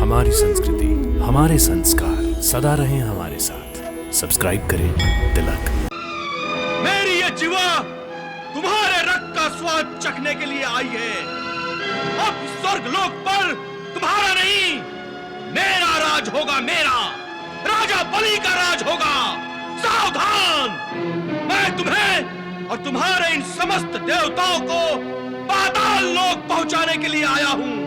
हमारी संस्कृति, हमारे संस्कार सदा रहें हमारे साथ। सब्सक्राइब करें तिलक। मेरी ये जीवा तुम्हारे रक्त का स्वाद चखने के लिए आई है। अब स्वर्ग लोक पर तुम्हारा नहीं, मेरा राज होगा। मेरा राजा बलि का राज होगा। सावधान, मैं तुम्हें और तुम्हारे इन समस्त देवताओं को पाताल लोक पहुंचाने के लिए आया हूं।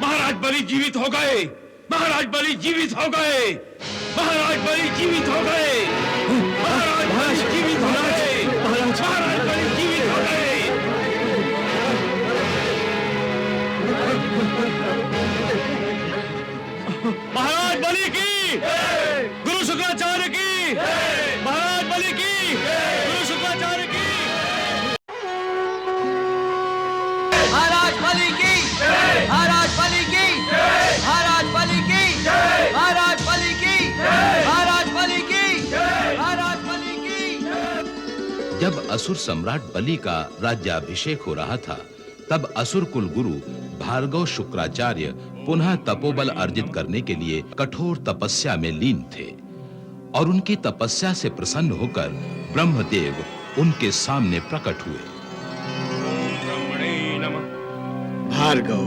महाराज बलि जीवित हो गए। महाराज बलि जीवित हो गए। महाराज बलि जीवित हो गए। महाराज बलि जीवित हो गए। महाराज बलि जीवित हो गए। महाराज बलि की, गुरु शुक्राचार्य की, महाराज बलि की, गुरु शुक्राचार्य की, महाराज बलि की, महाराज बलि की, महाराज बलि की, महाराज बलि की, महाराज बलि की, महाराज बलि की। जब असुर सम्राट बलि का राज्याभिषेक हो रहा था, तब असुर कुल गुरु भार्गव शुक्राचार्य पुनः तपोबल अर्जित करने के लिए कठोर तपस्या में लीन थे और उनकी तपस्या से प्रसन्न होकर ब्रह्मदेव उनके सामने प्रकट हुए। ब्रह्मणे नमः। भार्गव,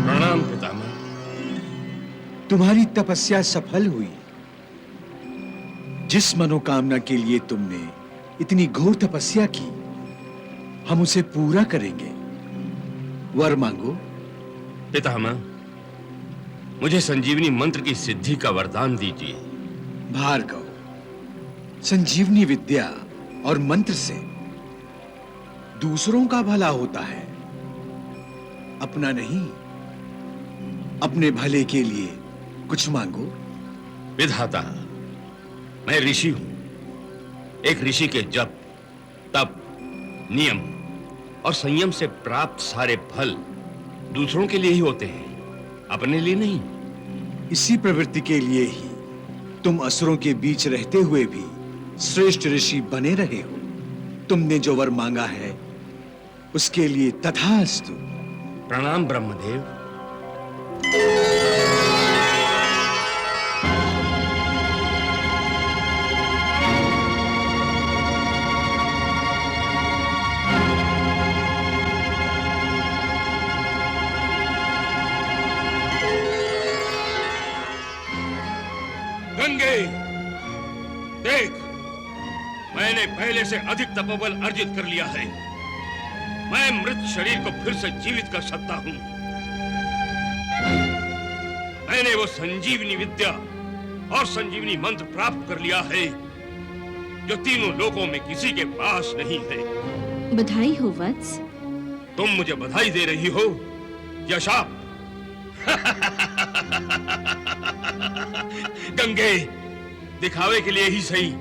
प्रणाम पितामह। तुम्हारी तपस्या सफल हुई। जिस मनोकामना के लिए तुमने इतनी घोर तपस्या की, हम उसे पूरा करेंगे। वर मांगो। पितामह, मुझे संजीवनी मंत्र की सिद्धि का वरदान दीजिए। भार्गव, संजीवनी विद्या और मंत्र से दूसरों का भला होता है, अपना नहीं। अपने भले के लिए कुछ मांगो। विधाता, मैं ऋषि हूं। एक ऋषि के जप, तप, नियम और संयम से प्राप्त सारे फल दूसरों के लिए ही होते हैं, अपने लिए नहीं। इसी प्रवृत्ति के लिए ही तुम असुरों के बीच रहते हुए भी श्रेष्ठ ऋषि बने रहे हो। तुमने जो वर मांगा है उसके लिए तथास्तु। प्रणाम ब्रह्मदेव। गंगे, देख, मैंने पहले से अधिक तपोबल अर्जित कर लिया है। मैं मृत शरीर को फिर से जीवित कर सकता हूं। मैंने वो संजीवनी विद्या और संजीवनी मंत्र प्राप्त कर लिया है जो तीनों लोकों में किसी के पास नहीं है। बधाई हो वत्स। तुम मुझे बधाई दे रही हो या शाप? गंगे, दिखावे के लिए ही सही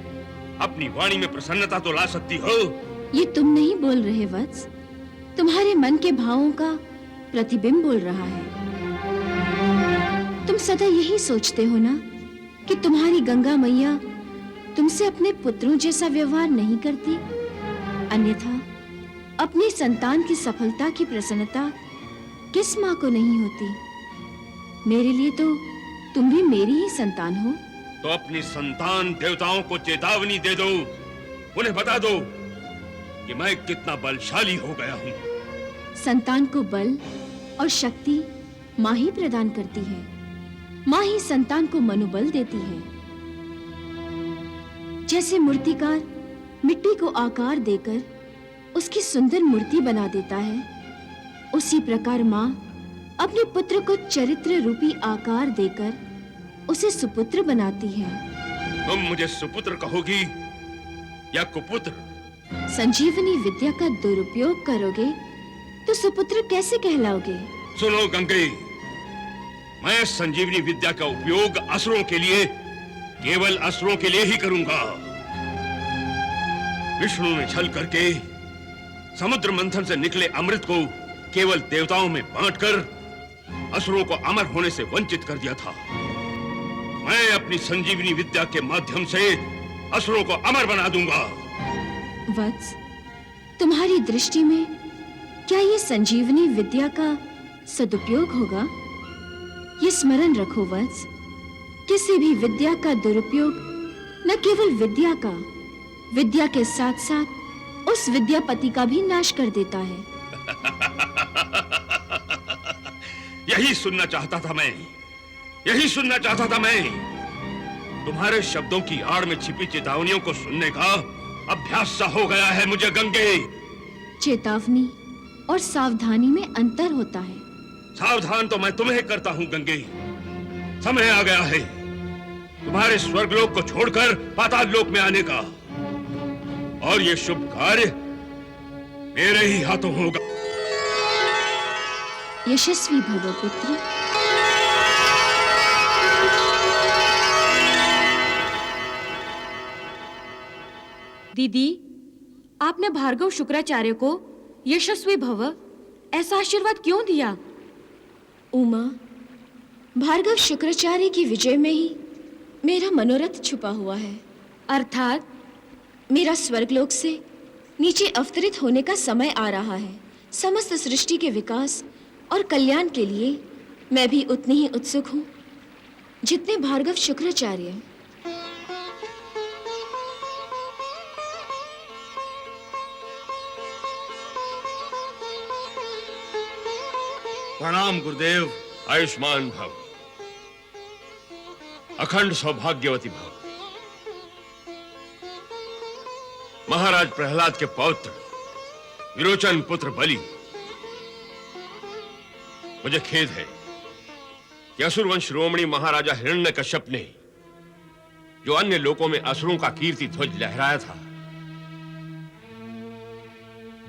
अपनी वाणी में प्रसन्नता तो ला सकती हो। ये तुम नहीं बोल रहे वत्स, तुम्हारे मन के भावों का प्रतिबिंब बोल रहा है। तुम सदा यही सोचते हो ना कि तुम्हारी गंगा मैया तुमसे अपने पुत्रों जैसा व्यवहार नहीं करती? अन्यथा अपनी संतान की सफलता की प्रसन्नता किस माँ को नहीं होती? मेरे लिए तो तुम भी मेरी ही संतान हो। तो अपनी संतान देवताओं को चेतावनी दे दो, उन्हें बता दो कि मैं कितना बलशाली हो गया हूँ। संतान को बल और शक्ति माँ ही प्रदान करती है। माँ ही संतान को मनोबल देती है। जैसे मूर्तिकार मिट्टी को आकार देकर उसकी सुंदर मूर्ति बना देता है, उसी प्रकार माँ अपने पुत्र को चरित्र रूपी आकार देकर उसे सुपुत्र बनाती है। तुम मुझे सुपुत्र कहोगी या कुपुत्र? संजीवनी विद्या का दुरुपयोग करोगे तो सुपुत्र कैसे कहलाओगे? सुनो गंगे, मैं संजीवनी विद्या का उपयोग असुरों के लिए, केवल असुरों के लिए ही करूंगा। विष्णु ने छल करके समुद्र मंथन से निकले अमृत को केवल देवताओं में बांटकर असुरों को अमर होने से वंचित कर दिया था। मैं अपनी संजीवनी विद्या के माध्यम से असुरों को अमर बना दूंगा। वत्स, तुम्हारी दृष्टि में क्या ये संजीवनी विद्या का सदुपयोग होगा? ये स्मरण रखो वत्स, किसी भी विद्या का दुरुपयोग न केवल विद्या का, विद्या के साथ साथ उस विद्यापति का भी नाश कर देता है। यही सुनना चाहता था मैं, यही सुनना चाहता था मैं। तुम्हारे शब्दों की आड़ में छिपी चेतावनियों को सुनने का अभ्यास सा हो गया है मुझे गंगे। चेतावनी और सावधानी में अंतर होता है। सावधान तो मैं तुम्हें करता हूं गंगे। समय आ गया है तुम्हारे स्वर्गलोक को छोड़कर पाताल लोक में आने का, और ये शुभ कार्य मेरे ही हाथों होगा। यशस्वी भव पुत्र। दीदी, आपने भार्गव शुक्राचार्य को यशस्वी भव ऐसा आशीर्वाद क्यों दिया? उमा, भार्गव शुक्राचार्य की विजय में ही मेरा मनोरथ छुपा हुआ है। अर्थात मेरा स्वर्गलोक से नीचे अवतरित होने का समय आ रहा है। समस्त सृष्टि के विकास और कल्याण के लिए मैं भी उतनी ही उत्सुक हूँ जितने भार्गव शुक्राचार्य। प्रणाम गुरुदेव। आयुष्मान भव, अखंड सौभाग्यवती भव। महाराज प्रहलाद के पौत्र विरोचन पुत्र बलि, मुझे खेद है कि असुरवंश शिरोमणि महाराजा हिरण्यकश्यप ने जो अन्य लोकों में असुरों का कीर्ति ध्वज लहराया था,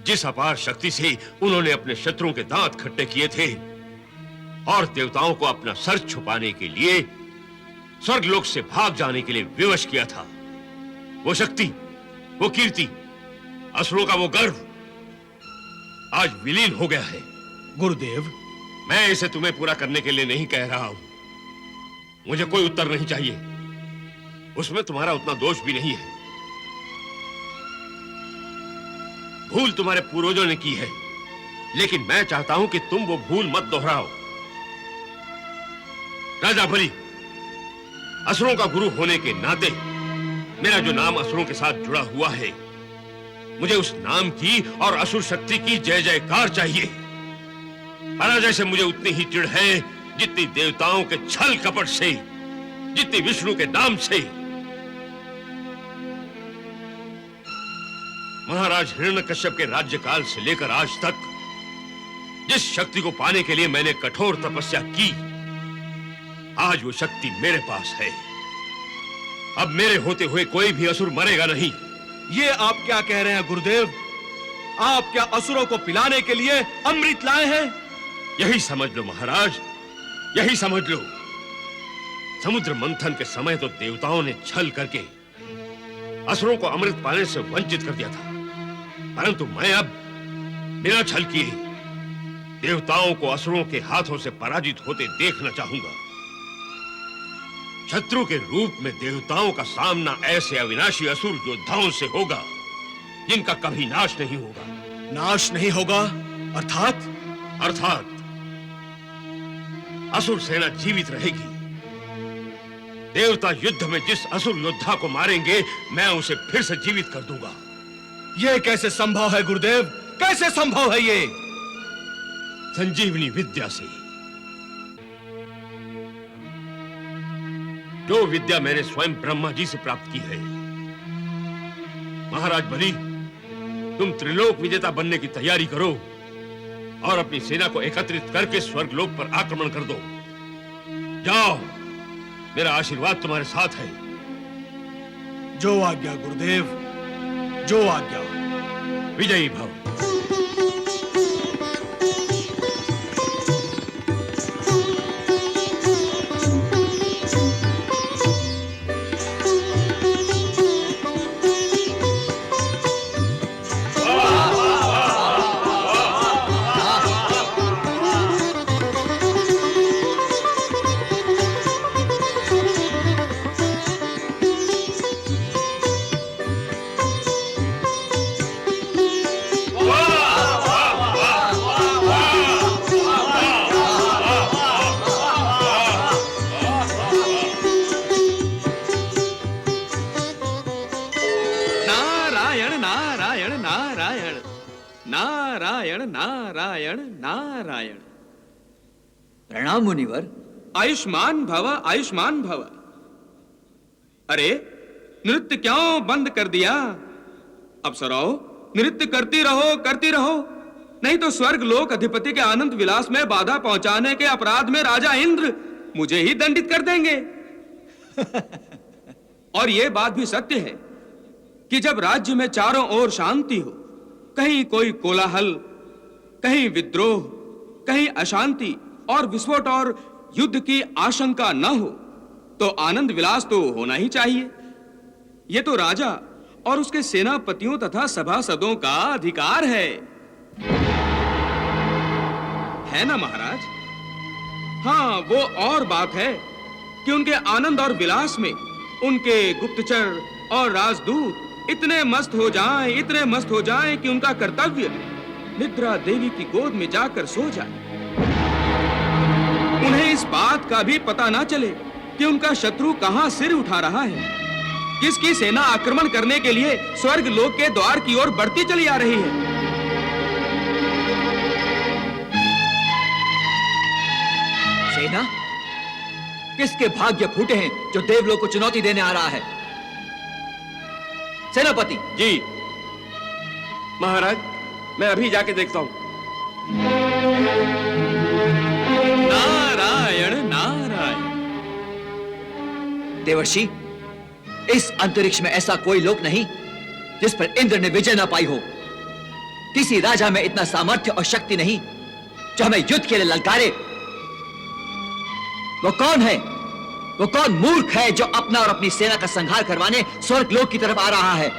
जिस अपार शक्ति से उन्होंने अपने शत्रुओं के दांत खट्टे किए थे और देवताओं को अपना सर छुपाने के लिए स्वर्गलोक से भाग जाने के लिए विवश किया था, वो शक्ति, वो कीर्ति, असुरों का वो गर्व आज विलीन हो गया है। गुरुदेव, मैं इसे तुम्हें पूरा करने के लिए नहीं कह रहा हूं। मुझे कोई उत्तर नहीं चाहिए, उसमें तुम्हारा उतना दोष भी नहीं है। भूल तुम्हारे पूर्वजों ने की है, लेकिन मैं चाहता हूं कि तुम वो भूल मत दोहराओ। राजा बलि, असुरों का गुरु होने के नाते मेरा जो नाम असुरों के साथ जुड़ा हुआ है, मुझे उस नाम की और असुर शक्ति की जय जयकार चाहिए। पराजय से मुझे उतनी ही चिढ़ है जितनी देवताओं के छल कपट से, जितनी विष्णु के नाम से। महाराज हिरण्यकश्यप के राज्यकाल से लेकर आज तक जिस शक्ति को पाने के लिए मैंने कठोर तपस्या की, आज वो शक्ति मेरे पास है। अब मेरे होते हुए कोई भी असुर मरेगा नहीं। ये आप क्या कह रहे हैं गुरुदेव? आप क्या असुरों को पिलाने के लिए अमृत लाए हैं? यही समझ लो महाराज, यही समझ लो। समुद्र मंथन के समय तो देवताओं ने छल करके असुरों को अमृत पाने से वंचित कर दिया था, परंतु मैं अब बिना छल किए देवताओं को असुरों के हाथों से पराजित होते देखना चाहूंगा। शत्रु के रूप में देवताओं का सामना ऐसे अविनाशी असुर योद्धाओं से होगा जिनका कभी नाश नहीं होगा। नाश नहीं होगा अर्थात? अर्थात असुर सेना जीवित रहेगी। देवता युद्ध में जिस असुर योद्धा को मारेंगे मैं उसे फिर से जीवित कर दूंगा। यह कैसे संभव है गुरुदेव? कैसे संभव है ये? संजीवनी विद्या से। जो विद्या मैंने स्वयं ब्रह्मा जी से प्राप्त की है। महाराज बलि, तुम त्रिलोक विजेता बनने की तैयारी करो और अपनी सेना को एकत्रित करके स्वर्गलोक पर आक्रमण कर दो। जाओ, मेरा आशीर्वाद तुम्हारे साथ है। जो आज्ञा गुरुदेव, जो आज्ञा। विजयी भव। नारायण नारायण नारायण। प्रणाम मुनिवर। आयुष्मान भव, आयुष्मान भव। अरे नृत्य क्यों बंद कर दिया? अप्सराओ, नृत्य करती रहो, करती रहो, नहीं तो स्वर्ग लोक अधिपति के आनंद विलास में बाधा पहुंचाने के अपराध में राजा इंद्र मुझे ही दंडित कर देंगे। और यह बात भी सत्य है कि जब राज्य में चारों ओर शांति हो, कहीं कोई कोलाहल, कहीं विद्रोह, कहीं अशांति और विस्फोट और युद्ध की आशंका न हो, तो आनंद विलास तो होना ही चाहिए। यह तो राजा और उसके सेनापतियों तथा सभासदों का अधिकार है ना महाराज? हाँ, वो और बात है कि उनके आनंद और विलास में उनके गुप्तचर और राजदूत इतने मस्त हो जाएं, इतने मस्त हो जाएं कि उनका कर्तव्य निद्रा देवी की गोद में जाकर सो जाए। उन्हें इस बात का भी पता ना चले कि उनका शत्रु कहां सिर उठा रहा है, किसकी सेना आक्रमण करने के लिए स्वर्ग लोक के द्वार की ओर बढ़ती चली आ रही है। सेना? किसके भाग्य फूटे हैं जो देवलोक को चुनौती देने आ रहा है? सेनापति जी महाराज, मैं अभी जाके देखता हूं। नारायण नारायण। देवर्षि, इस अंतरिक्ष में ऐसा कोई लोक नहीं जिस पर इंद्र ने विजय ना पाई हो। किसी राजा में इतना सामर्थ्य और शक्ति नहीं जो हमें युद्ध के लिए ललकारे। वो कौन है? वो कौन मूर्ख है जो अपना और अपनी सेना का संहार करवाने स्वर्ग लोक की तरफ आ रहा है?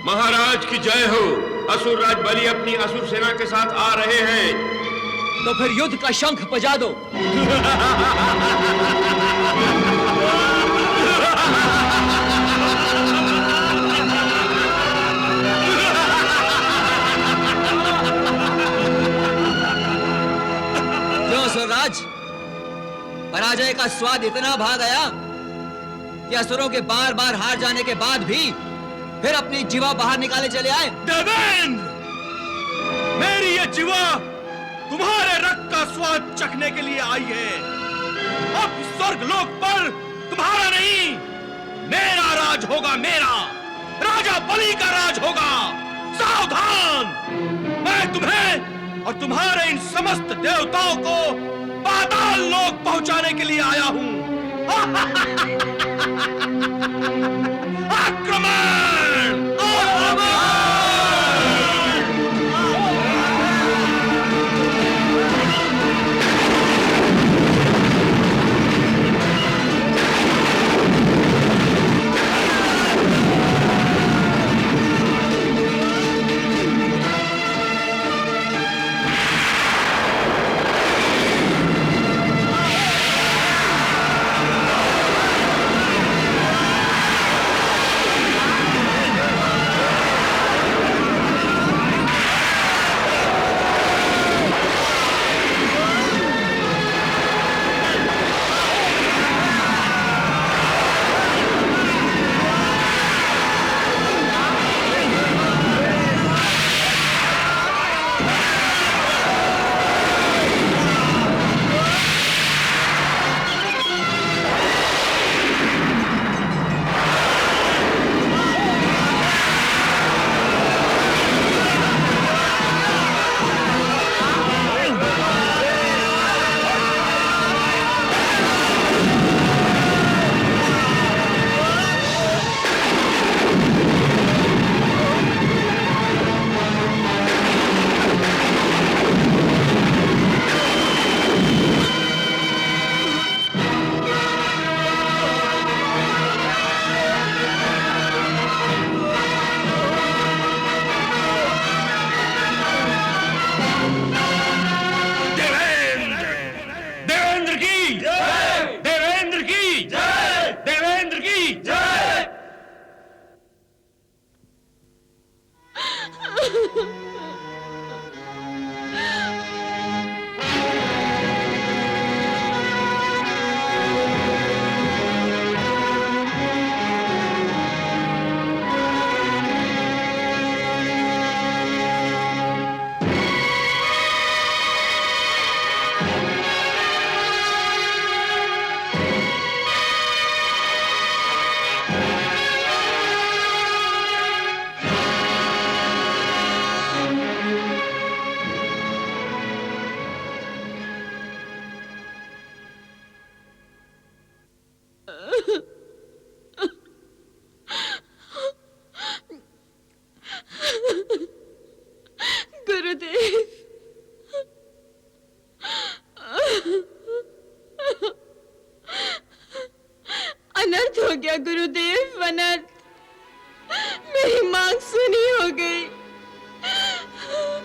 महाराज की जय हो। असुर राज बलि अपनी असुर सेना के साथ आ रहे हैं। तो फिर युद्ध का शंख बजा दो। क्यों असुरराज, पराजय का स्वाद इतना भा गया कि असुरों के बार बार हार जाने के बाद भी फिर अपनी जीवा बाहर निकाले चले आए? देवेंद्र, मेरी ये जीवा तुम्हारे रक्त का स्वाद चखने के लिए आई है। अब स्वर्ग लोक पर तुम्हारा नहीं, मेरा राज होगा। मेरा राजा बलि का राज होगा। सावधान, मैं तुम्हें और तुम्हारे इन समस्त देवताओं को पाताल लोक पहुंचाने के लिए आया हूं। आक्रमण! गुरुदेव, अनर्थ हो गया गुरुदेव, अनर्थ। मेरी मांग सुनी हो गई,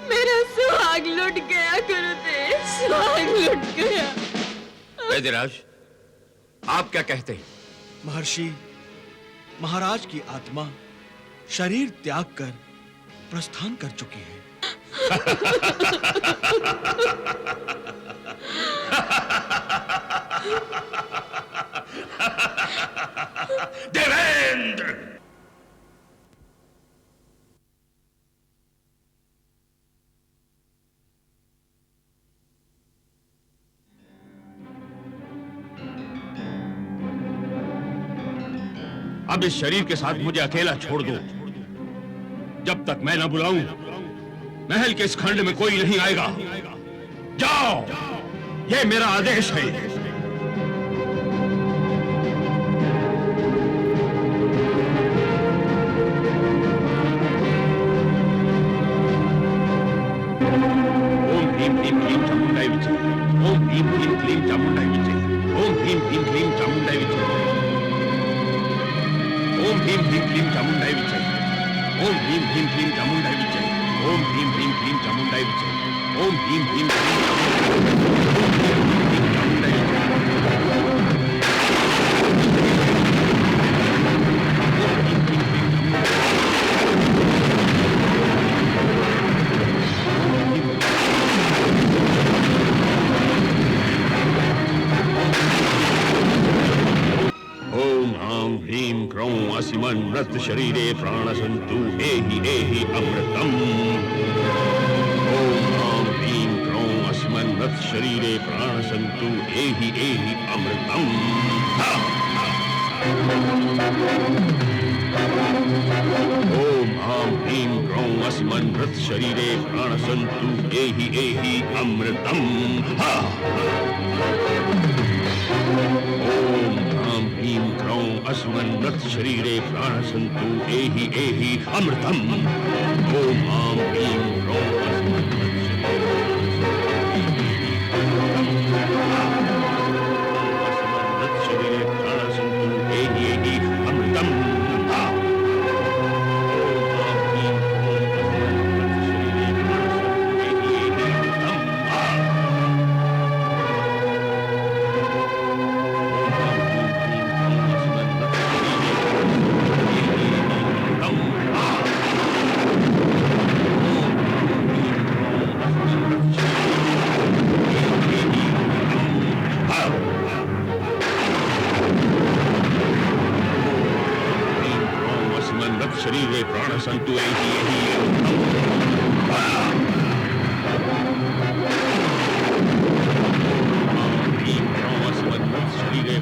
मेरा सुहाग लुट गया गुरुदेव, सुहाग लुट गया। वैद्यराज, आप क्या कहते हैं? महर्षि, महाराज की आत्मा शरीर त्याग कर प्रस्थान कर चुकी है। देवेंद्र! अब इस शरीर के साथ मुझे अकेला छोड़ दो। जब तक मैं ना बुलाऊं, महल के इस खंड में कोई नहीं आएगा। जाओ, ये मेरा आदेश है। ओम ह्रीं क्लीं क्लीं चामुंडाय विचे। ओम ह्रीं क्लीं क्लीं चामुंडाय विचे। ओम ह्रीं क्लीं क्लीं चामुंडाय विचे। ओम ह्रीं क्लीं क्लीं चामुंडाय विचे। ओम ह्रीं क्लीं क्लीं चामुंडाय विचे। ओम ह्रीं क्लीं क्लीं चामुंडाय विचे। ओम ह्रीं क्लीं क्लीं चामुंडाय विचे। ओम आं ह्रीं क्रौं असिमन् मृत शरीरे प्राणसन्तु एहि अमृतम्। ओम आं ह्रीं क्रौं असिमन् मृत शरीरे प्राणसन्तु एहि अमृतम्। ओम आं ह्रीं क्रौं असिमन् मृत शरीरे प्राणसन्तु एहि अमृतम्। ओम आं ह्रीं क्रौं अस्मन् मृत शरीरे प्राणसन्तु एहि अमृतम्। ओम आं ह्रीं क्रौं अस्मन् मृत शरीरे प्राणसन्तु एहि अमृतम्। शरीरे प्राणसन्तु एहि शरीरे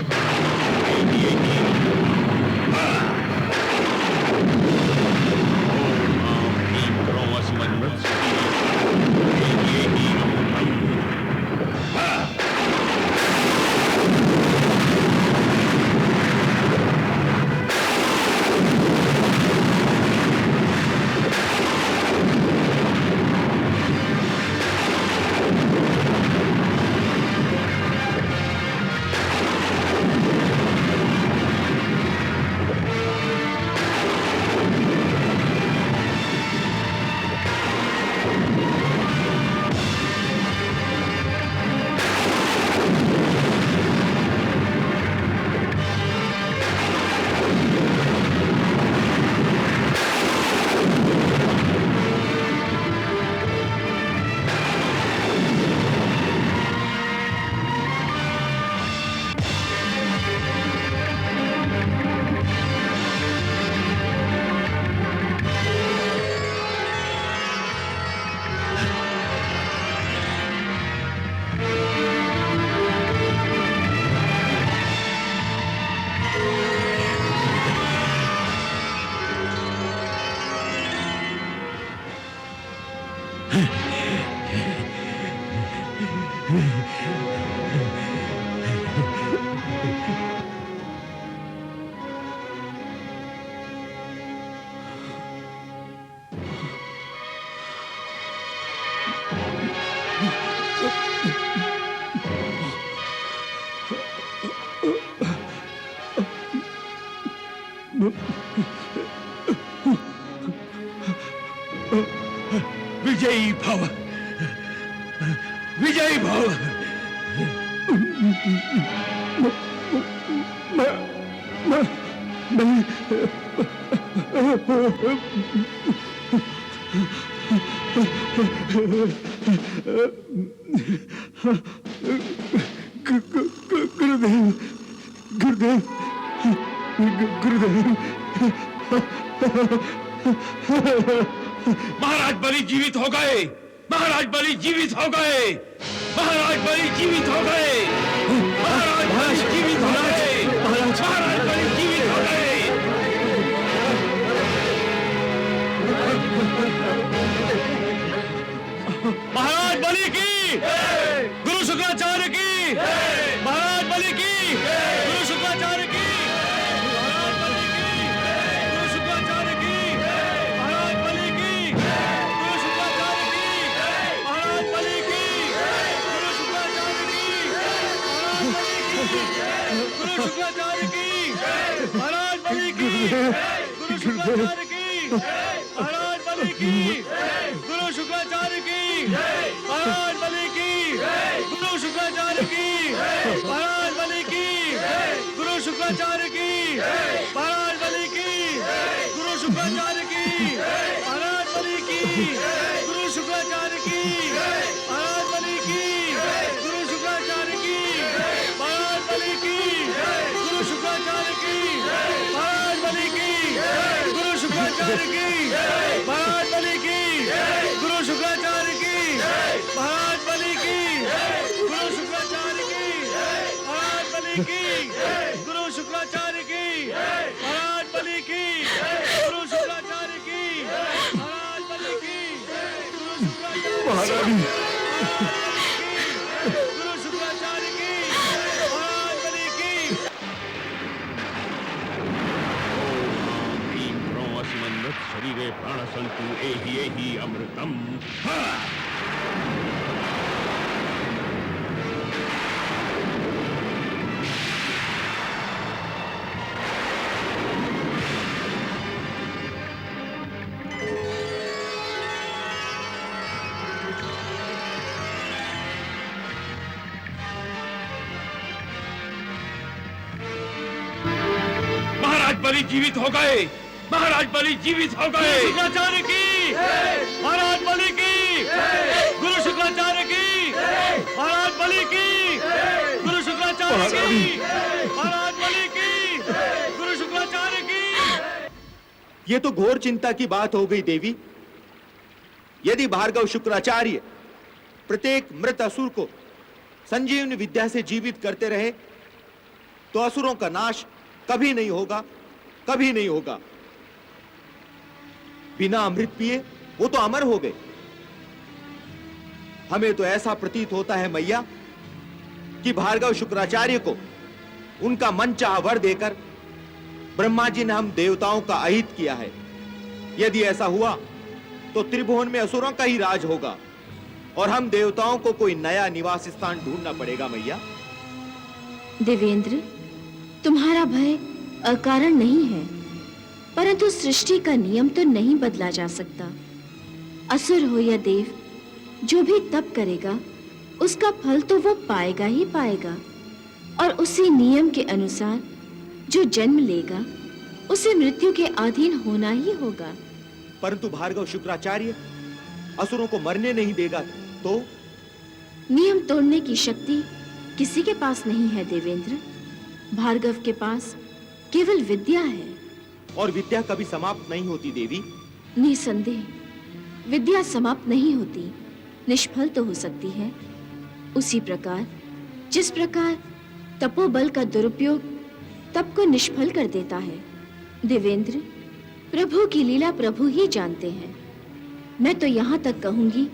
विजयी भव, विजयी भव। गुरुदेव, गुरुदेव, गुरुदेव। महाराज बलि जीवित हो गए, महाराज बलि जीवित हो गए, महाराज बलि जीवित हो गए, महाराज बलि जीवित हो गए, महाराज बलि जीवित हो गए। महाराज बलि की, गुरु शुक्राचार्य की, महाराज बलि की, गुरु शुक्राचार्य की, महाराज बलि की, गुरु शुक्राचार्य की, महाराज बलि की, गुरु शुक्राचार्य की, महाराज बलि की, गुरु शुक्राचार्य की, गुरु शुक्राचार्य की, महाराज बलि की, गुरु शुक्राचार्य की, महाराज बलि की, गुरु शुक्राचार्य की, महाराज बलि की, गुरु शुक्राचार्य की, महाराज बलि की, गुरु शुक्राचार्य की, महाराज बलि की, गुरु शुक्राचार्य की, महाराज बलि की, गुरु शुक्राचार्य की, महाराज बलि की, गुरु शुक्राचार्य की, महाराज बलि की, गुरु शुक्राचार्य की, महाराज बलि की, गुरु शुक्राचार्य की, महाराज बलि की, गुरु शुक्राचार्य की, महाराज बलि की, गुरु शुक्राचार्य की, महाराज बलि की, गुरु शुक्राचार्य की, महाराज बलि की, गुरु शुक्राचार्य की, महाराज बलि की, गुरु शुक्राचार्य, महारानी, गुरु शुक्राचार्य की, महाराज बलि की। शरीरे प्राण संतु एहि अमृतम। महाराज बलि जीवित हो गए, महाराज बलि जीवित हो गए। शुक्राचार्य की, महाराज बलि की, गुरु शुक्राचार्य की, महाराज बलि की, गुरु शुक्राचार्य की, महाराज बलि की, गुरु शुक्राचार्य की। ये तो घोर चिंता की बात हो गई देवी। यदि भार्गव शुक्राचार्य प्रत्येक मृत असुर को संजीवनी विद्या से जीवित करते रहे तो असुरों का नाश कभी नहीं होगा, कभी नहीं होगा। बिना अमृत पिए वो तो अमर हो गए। हमें तो ऐसा प्रतीत होता है मैया कि भार्गव शुक्राचार्य को उनका मनचाहा वर देकर ब्रह्मा जी ने हम देवताओं का अहित किया है। यदि ऐसा हुआ तो त्रिभुवन में असुरों का ही राज होगा और हम देवताओं को कोई नया निवास स्थान ढूंढना पड़ेगा मैया। देवेंद्र, तुम्हारा भय अकारण नहीं है, परंतु सृष्टि का नियम तो नहीं बदला जा सकता। असुर हो या देव, जो भी तप करेगा उसका फल तो वो पाएगा ही पाएगा, और उसी नियम के अनुसार जो जन्म लेगा उसे मृत्यु के अधीन होना ही होगा। परंतु भार्गव शुक्राचार्य असुरों को मरने नहीं देगा तो? नियम तोड़ने की शक्ति किसी के पास नहीं है देवेंद्र। भार्गव के पास केवल विद्या है। और विद्या कभी समाप्त नहीं होती देवी। निसंदेह विद्या समाप्त नहीं होती, निष्फल तो हो सकती है। उसी प्रकार जिस प्रकार तपोबल का दुरुपयोग तप को निष्फल कर देता है। देवेंद्र, प्रभु की लीला प्रभु ही जानते हैं। मैं तो यहाँ तक कहूंगी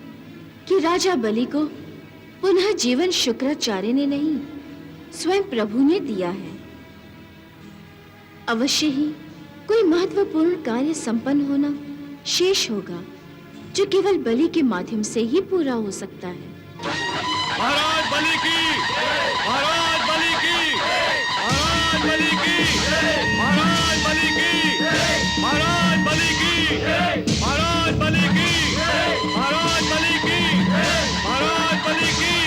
कि राजा बलि को पुनः जीवन शुक्राचार्य ने नहीं, स्वयं प्रभु ने दिया है। अवश्य ही कोई महत्वपूर्ण कार्य संपन्न होना शेष होगा, जो केवल बलि के माध्यम से ही पूरा हो सकता है। महाराज बलि की, महाराज बलि की, महाराज बलि की, महाराज बलि की, महाराज बलि की, महाराज बलि की, महाराज बलि की, महाराज बलि की,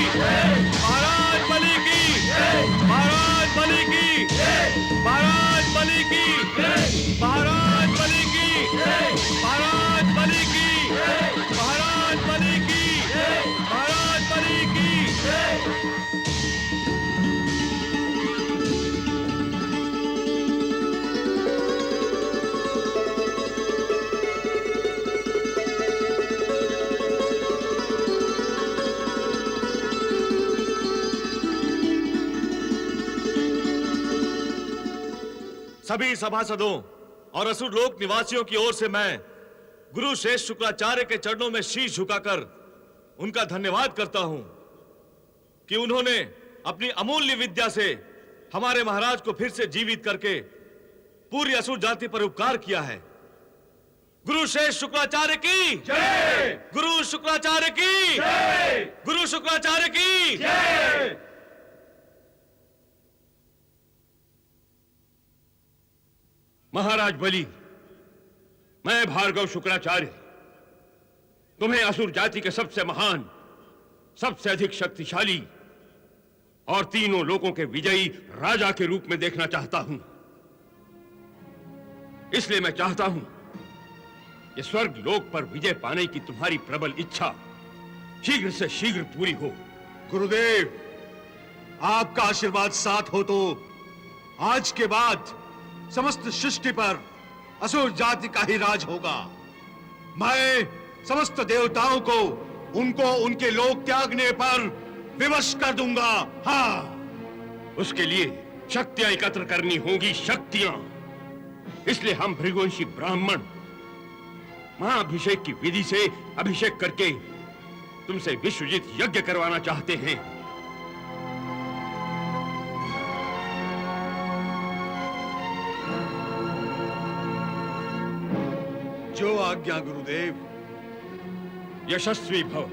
महाराज बलि की, महाराज बलि की, महाराज बलि की, महाराज बलि की, महाराज बलि की, महाराज बलि की, महाराज बलि की। सभी सभासदों और असुर लोक निवासियों की ओर से मैं गुरु श्रेष्ठ शुक्राचार्य के चरणों में शीश झुकाकर उनका धन्यवाद करता हूं कि उन्होंने अपनी अमूल्य विद्या से हमारे महाराज को फिर से जीवित करके पूरी असुर जाति पर उपकार किया है। गुरु श्रेष्ठ शुक्राचार्य की जय, गुरु शुक्राचार्य की जय, गुरु शुक्राचार्य की जय। महाराज बलि, मैं भार्गव शुक्राचार्य तुम्हें असुर जाति के सबसे महान, सबसे अधिक शक्तिशाली और तीनों लोकों के विजयी राजा के रूप में देखना चाहता हूं। इसलिए मैं चाहता हूं कि स्वर्ग लोक पर विजय पाने की तुम्हारी प्रबल इच्छा शीघ्र से शीघ्र पूरी हो। गुरुदेव, आपका आशीर्वाद साथ हो तो आज के बाद समस्त सृष्टि पर असुर जाति का ही राज होगा। मैं समस्त देवताओं को उनको उनके लोक त्यागने पर विवश कर दूंगा। हाँ, उसके लिए शक्तियां एकत्र करनी होंगी, शक्तियां। इसलिए हम भृगुवंशी ब्राह्मण महाअभिषेक की विधि से अभिषेक करके तुमसे विश्वजित यज्ञ करवाना चाहते हैं। जो आज्ञा गुरुदेव। यशस्वी भव।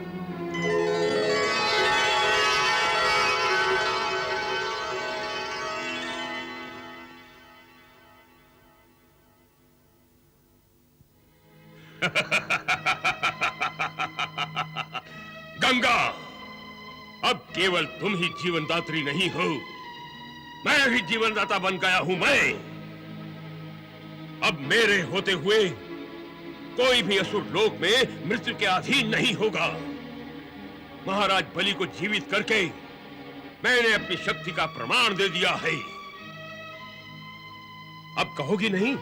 गंगा, अब केवल तुम ही जीवनदात्री नहीं हो, मैं भी जीवनदाता बन गया हूं। मैं अब मेरे होते हुए कोई भी असुर लोक में मृत्यु के अधीन नहीं होगा। महाराज बलि को जीवित करके मैंने अपनी शक्ति का प्रमाण दे दिया है। अब कहोगी नहीं,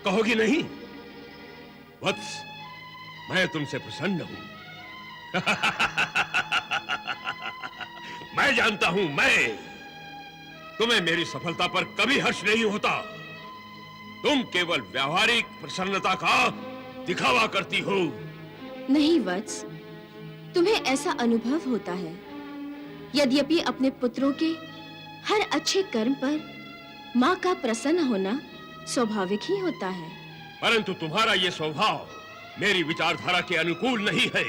कहोगी नहीं? वत्स, मैं तुमसे प्रसन्न हूं। मैं जानता हूं, तुम्हें मेरी सफलता पर कभी हर्ष नहीं होता। तुम केवल व्यावहारिक प्रसन्नता का दिखावा करती हो। नहीं वत्स, तुम्हें ऐसा अनुभव होता है। यद्यपि अपने पुत्रों के हर अच्छे कर्म पर माँ का प्रसन्न होना स्वाभाविक ही होता है, परंतु तुम्हारा ये स्वभाव मेरी विचारधारा के अनुकूल नहीं है।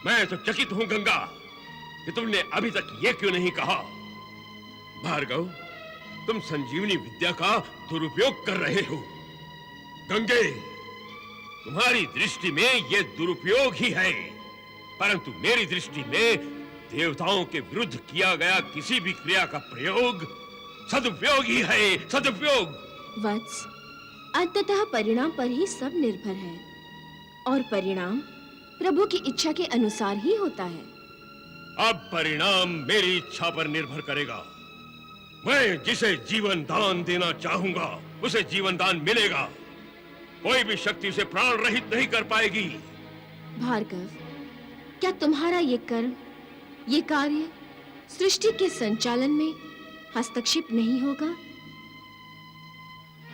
मैं तो चकित हूं गंगा कि तुमने अभी तक ये क्यों नहीं कहा। भार्गव, तुम संजीवनी विद्या का दुरुपयोग कर रहे हो। गंगे, तुम्हारी दृष्टि में यह दुरुपयोग ही है, परंतु मेरी दृष्टि में देवताओं के विरुद्ध किया गया किसी भी क्रिया का प्रयोग सदुपयोग ही है, सदुपयोग। वत्स, अंततः परिणाम पर ही सब निर्भर है, और परिणाम प्रभु की इच्छा के अनुसार ही होता है। अब परिणाम मेरी इच्छा पर निर्भर करेगा। मैं जिसे जीवन दान देना चाहूंगा उसे जीवन दान मिलेगा। कोई भी शक्ति उसे प्राण रहित नहीं कर पाएगी। भार्गव, क्या तुम्हारा ये कर्म, ये कार्य सृष्टि के संचालन में हस्तक्षेप नहीं होगा?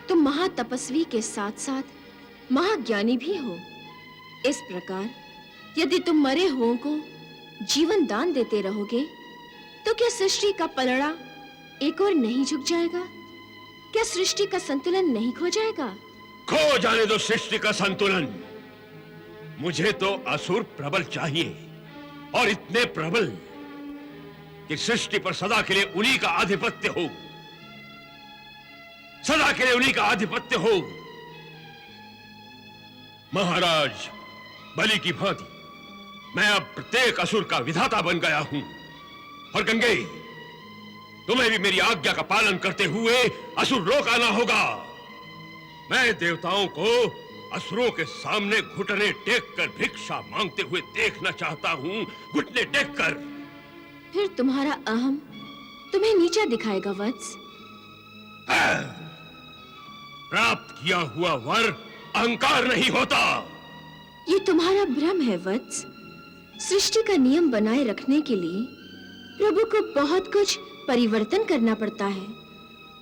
तुम महातपस्वी के साथ साथ महाज्ञानी भी हो। इस प्रकार यदि तुम मरे हुओं को जीवन दान देते रहोगे तो क्या सृष्टि का पलड़ा एक और नहीं झुक जाएगा? क्या सृष्टि का संतुलन नहीं खो जाएगा? खो जाने दो सृष्टि का संतुलन। मुझे तो असुर प्रबल चाहिए, और इतने प्रबल कि सृष्टि पर सदा के लिए उन्हीं का आधिपत्य हो, सदा के लिए उन्हीं का आधिपत्य हो। महाराज बलि की भांति मैं अब प्रत्येक असुर का विधाता बन गया हूं। और गंगे, तुम्हें भी मेरी आज्ञा का पालन करते हुए असुर लोक आना होगा। मैं देवताओं को असुरों के सामने घुटने टेक कर भिक्षा मांगते हुए देखना चाहता हूं, घुटने टेक कर। फिर तुम्हारा अहम तुम्हें नीचा दिखाएगा वत्स। प्राप्त किया हुआ वर अहंकार नहीं होता। ये तुम्हारा भ्रम है वत्स। सृष्टि का नियम बनाए रखने के लिए प्रभु को बहुत कुछ परिवर्तन करना पड़ता है,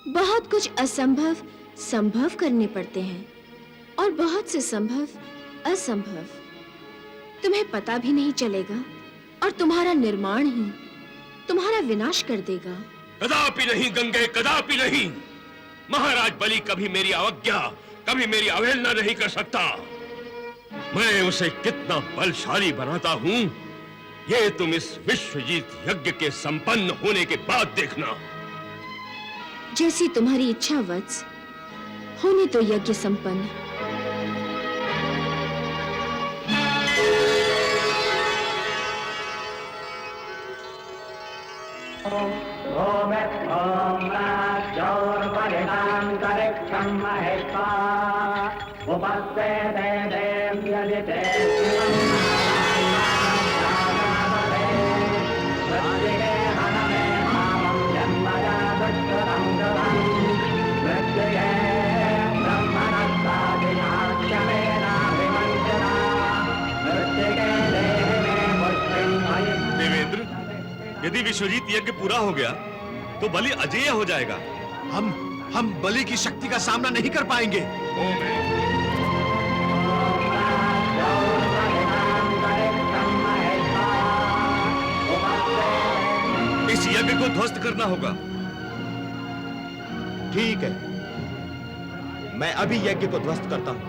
बहुत कुछ असंभव संभव करने पड़ते हैं, और बहुत से संभव असंभव तुम्हें पता भी नहीं चलेगा, और तुम्हारा निर्माण ही तुम्हारा विनाश कर देगा। कदापि नहीं गंगे, कदापि नहीं। महाराज बलि कभी मेरी अवज्ञा, कभी मेरी अवहेलना नहीं कर सकता। मैं उसे कितना बलशाली बनाता हूं, ये तुम इस विश्वजीत यज्ञ के संपन्न होने के बाद देखना। जैसी तुम्हारी इच्छा वत्स, होने तो यज्ञ संपन्न। देवेंद्र, यदि विश्वजीत यज्ञ पूरा हो गया तो बलि अजेय हो जाएगा। हम बलि की शक्ति का सामना नहीं कर पाएंगे। इस यज्ञ को ध्वस्त करना होगा। ठीक है, मैं अभी यज्ञ को ध्वस्त करता हूं।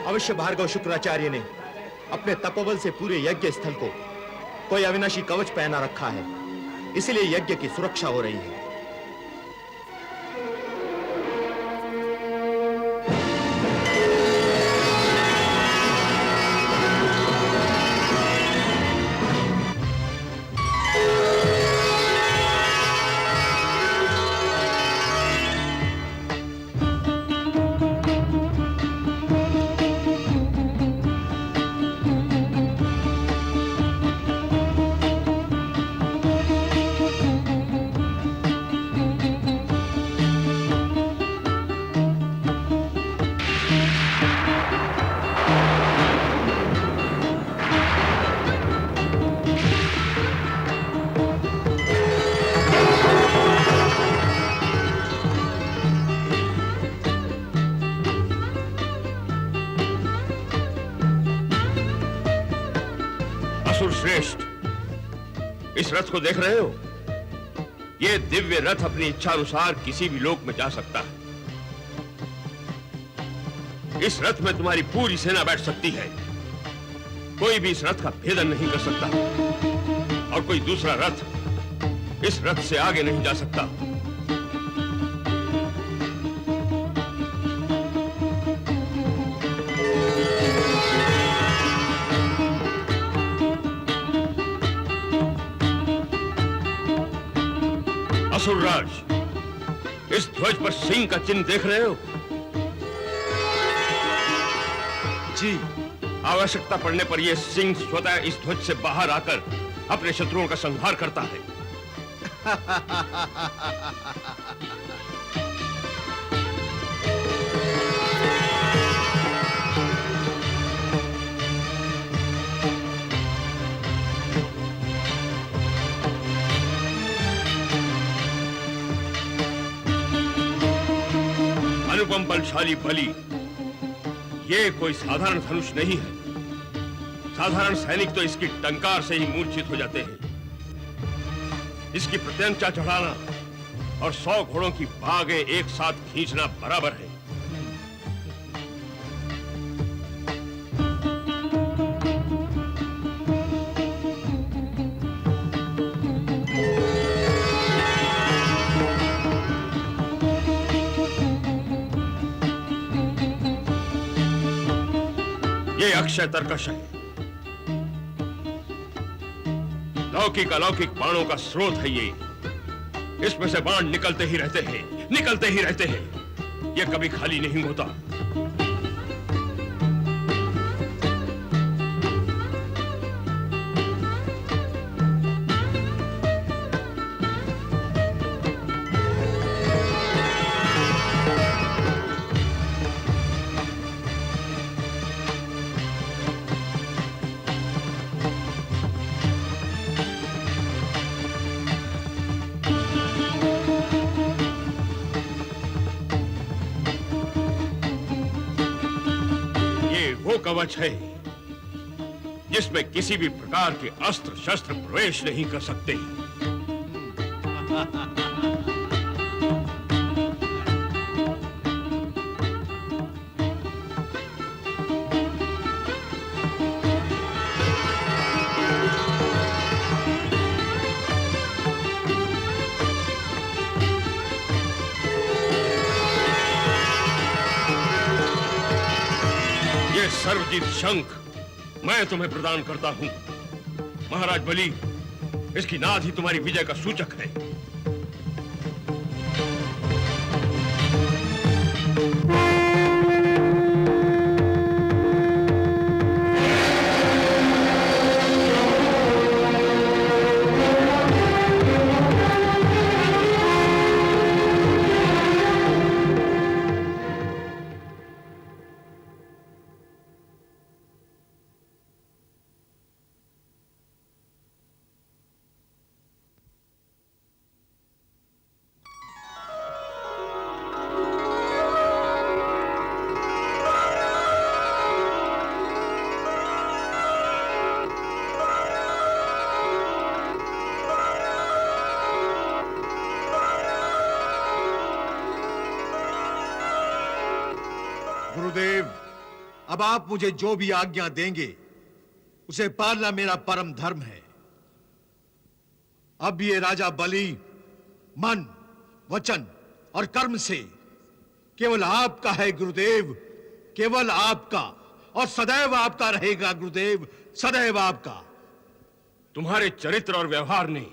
अवश्य भार्गव शुक्राचार्य ने अपने तपोबल से पूरे यज्ञ स्थल को कोई अविनाशी कवच पहना रखा है, इसलिए यज्ञ की सुरक्षा हो रही है। श्रेष्ठ, इस रथ को देख रहे हो? ये दिव्य रथ अपनी इच्छा अनुसार किसी भी लोक में जा सकता है। इस रथ में तुम्हारी पूरी सेना बैठ सकती है। कोई भी इस रथ का भेदन नहीं कर सकता, और कोई दूसरा रथ इस रथ से आगे नहीं जा सकता। असुरराज, इस ध्वज पर सिंह का चिन्ह देख रहे हो? जी। आवश्यकता पड़ने पर यह सिंह स्वतः इस ध्वज से बाहर आकर अपने शत्रुओं का संहार करता है। अनुपम बलशाली बलि, ये कोई साधारण धनुष नहीं है। साधारण सैनिक तो इसकी टंकार से ही मूर्छित हो जाते हैं। इसकी प्रत्यंचा चढ़ाना और 100 घोड़ों की बागें एक साथ खींचना बराबर है। ये अक्षय तर्कश है। लौकिक अलौकिक बाणों का स्रोत है ये। इसमें से बाण निकलते ही रहते हैं, निकलते ही रहते हैं। ये कभी खाली नहीं होता। कवच है जिसमें किसी भी प्रकार के अस्त्र शस्त्र प्रवेश नहीं कर सकते। सर्वजीत शंख मैं तुम्हें प्रदान करता हूं। महाराज बलि, इसकी नाद ही तुम्हारी विजय का सूचक है। गुरुदेव, अब आप मुझे जो भी आज्ञा देंगे उसे पालना मेरा परम धर्म है। अब ये राजा बलि मन, वचन और कर्म से केवल आपका है गुरुदेव, केवल आपका, और सदैव आपका रहेगा गुरुदेव, सदैव आपका। तुम्हारे चरित्र और व्यवहार ने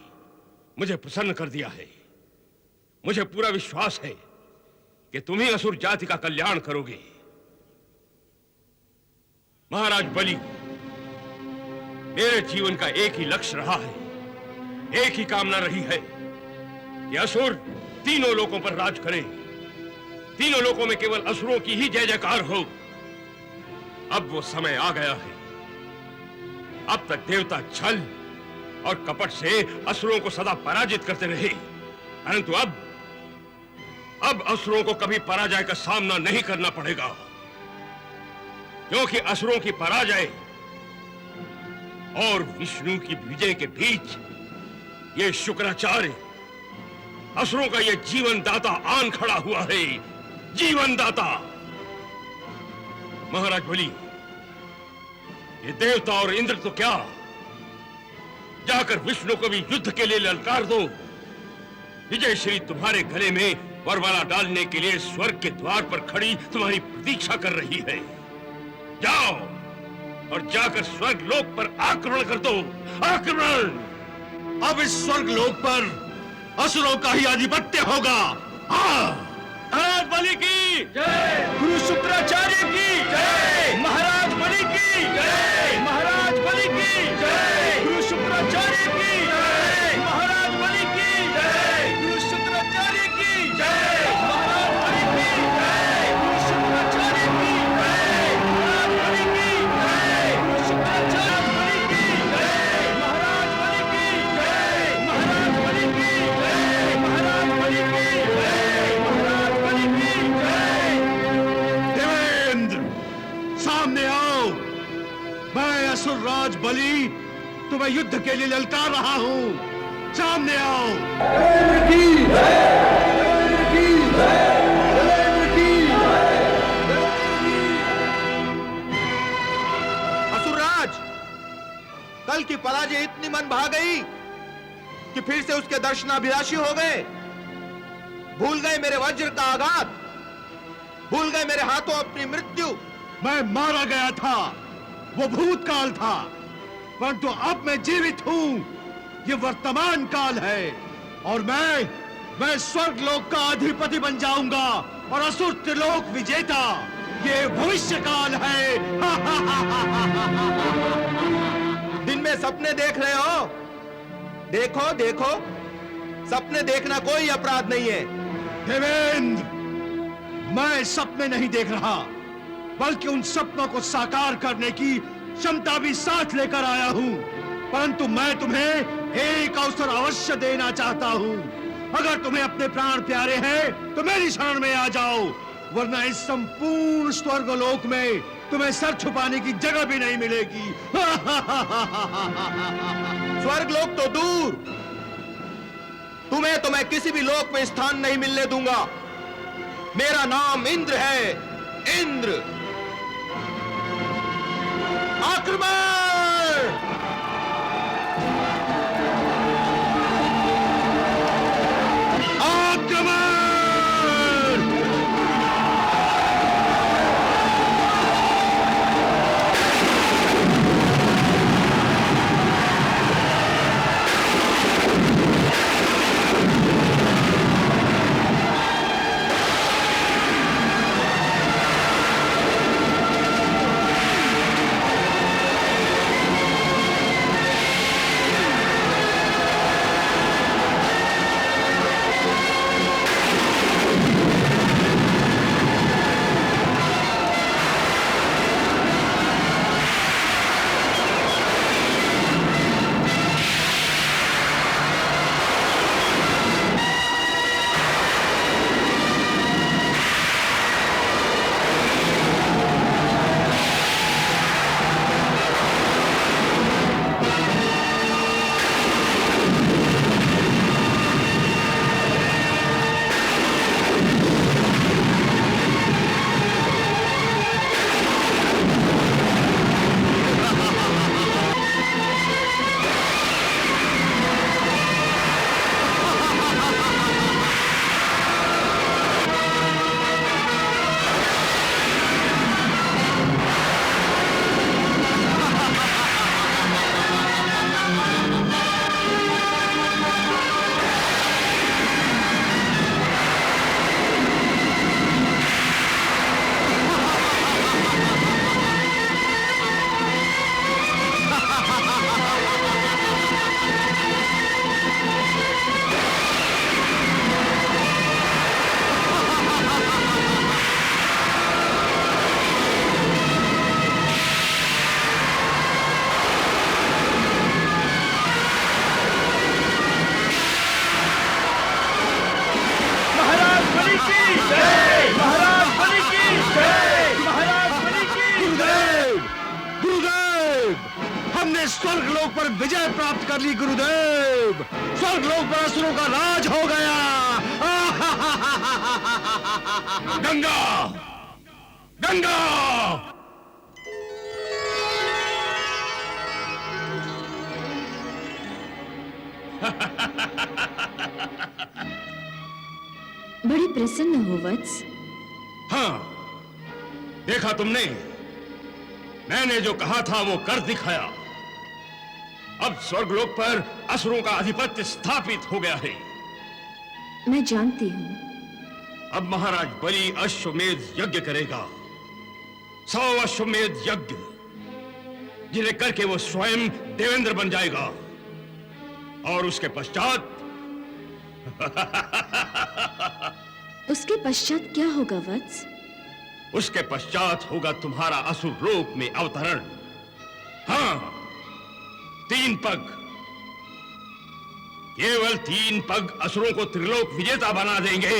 मुझे प्रसन्न कर दिया है। मुझे पूरा विश्वास है कि तुम ही असुर जाति का कल्याण करोगे। महाराज बलि, मेरे जीवन का एक ही लक्ष्य रहा है, एक ही कामना रही है कि असुर तीनों लोकों पर राज करे, तीनों लोकों में केवल असुरों की ही जय जयकार हो। अब वो समय आ गया है। अब तक देवता छल और कपट से असुरों को सदा पराजित करते रहे, परंतु अब असुरों को कभी पराजय का सामना नहीं करना पड़ेगा, क्योंकि असुरों की पराजय और विष्णु की विजय के बीच ये शुक्राचार्य, असुरों का ये जीवन दाता आन खड़ा हुआ है। जीवन दाता महाराज बलि, ये देवता और इंद्र तो क्या, जाकर विष्णु को भी युद्ध के लिए ललकार दो। विजय श्री तुम्हारे गले में वरमाला डालने के लिए स्वर्ग के द्वार पर खड़ी तुम्हारी प्रतीक्षा कर रही है। जाओ और जाकर स्वर्ग लोक पर आक्रमण कर दो। आक्रमण! अब इस स्वर्ग लोक पर असुरों का ही आधिपत्य होगा। महाराज बलि की जय, गुरु शुक्राचार्य की जय, महाराज बलि की जय, महाराज बलि की जय, गुरु शुक्राचार्य की जय, महाराज बलि की जय, गुरु शुक्राचार्य की जय, महाराज बलि की जय, गुरु शुक्राचार्य की जय, महाराज बलि की जय, गुरु शुक्राचार्य बलि की जय, महाराज बलि की जय, महाराज बलि की जय, महाराज बलि की जय, महाराज बलि की जय। देवेंद्र, सामने आओ। मैं असुरराज बलि तुम्हें युद्ध के लिए ललकार रहा हूं। सामने आओ। असुरराज, कल की पराजय इतनी मन भा गई कि फिर से उसके दर्शनाभिलाषी हो गए। भूल गए मेरे वज्र का आघात, भूल गए मेरे हाथों अपनी मृत्यु। मैं मारा गया था, वो भूतकाल था, परंतु अब मैं जीवित हूं। ये वर्तमान काल है और मैं स्वर्ग लोक का अधिपति बन जाऊंगा और असुर त्रिलोक विजेता। ये भविष्य काल है। दिन में सपने देख रहे हो? देखो देखो, सपने देखना कोई अपराध नहीं है। देवेंद्र, मैं सपने नहीं देख रहा, बल्कि उन सपनों को साकार करने की क्षमता भी साथ लेकर आया हूं। परंतु मैं तुम्हें एक अवसर अवश्य देना चाहता हूं। अगर तुम्हें अपने प्राण प्यारे हैं तो मेरी शरण में आ जाओ, वरना इस संपूर्ण स्वर्गलोक में तुम्हें सर छुपाने की जगह भी नहीं मिलेगी। स्वर्गलोक तो दूर, तुम्हें तो मैं किसी भी लोक में स्थान नहीं मिलने दूंगा। मेरा नाम इंद्र है, इंद्र। आक्रमण! स्वर्गलोक पर विजय प्राप्त कर ली गुरुदेव। स्वर्गलोक पर असुरों का राज हो गया। गंगा, गंगा! बड़ी प्रसन्न हो वत्स। हाँ, देखा तुमने, मैंने जो कहा था वो कर दिखाया। अब स्वर्गलोक पर असुरों का आधिपत्य स्थापित हो गया है। मैं जानती हूँ। अब महाराज बलि अश्वमेध यज्ञ करेगा, 100 अश्वमेध यज्ञ, जिन्हें करके वो स्वयं देवेंद्र बन जाएगा। और उसके पश्चात उसके पश्चात क्या होगा वत्स? उसके पश्चात होगा तुम्हारा असुर लोक में अवतरण। हाँ, 3 पग, केवल 3 पग असुरों को त्रिलोक विजेता बना देंगे।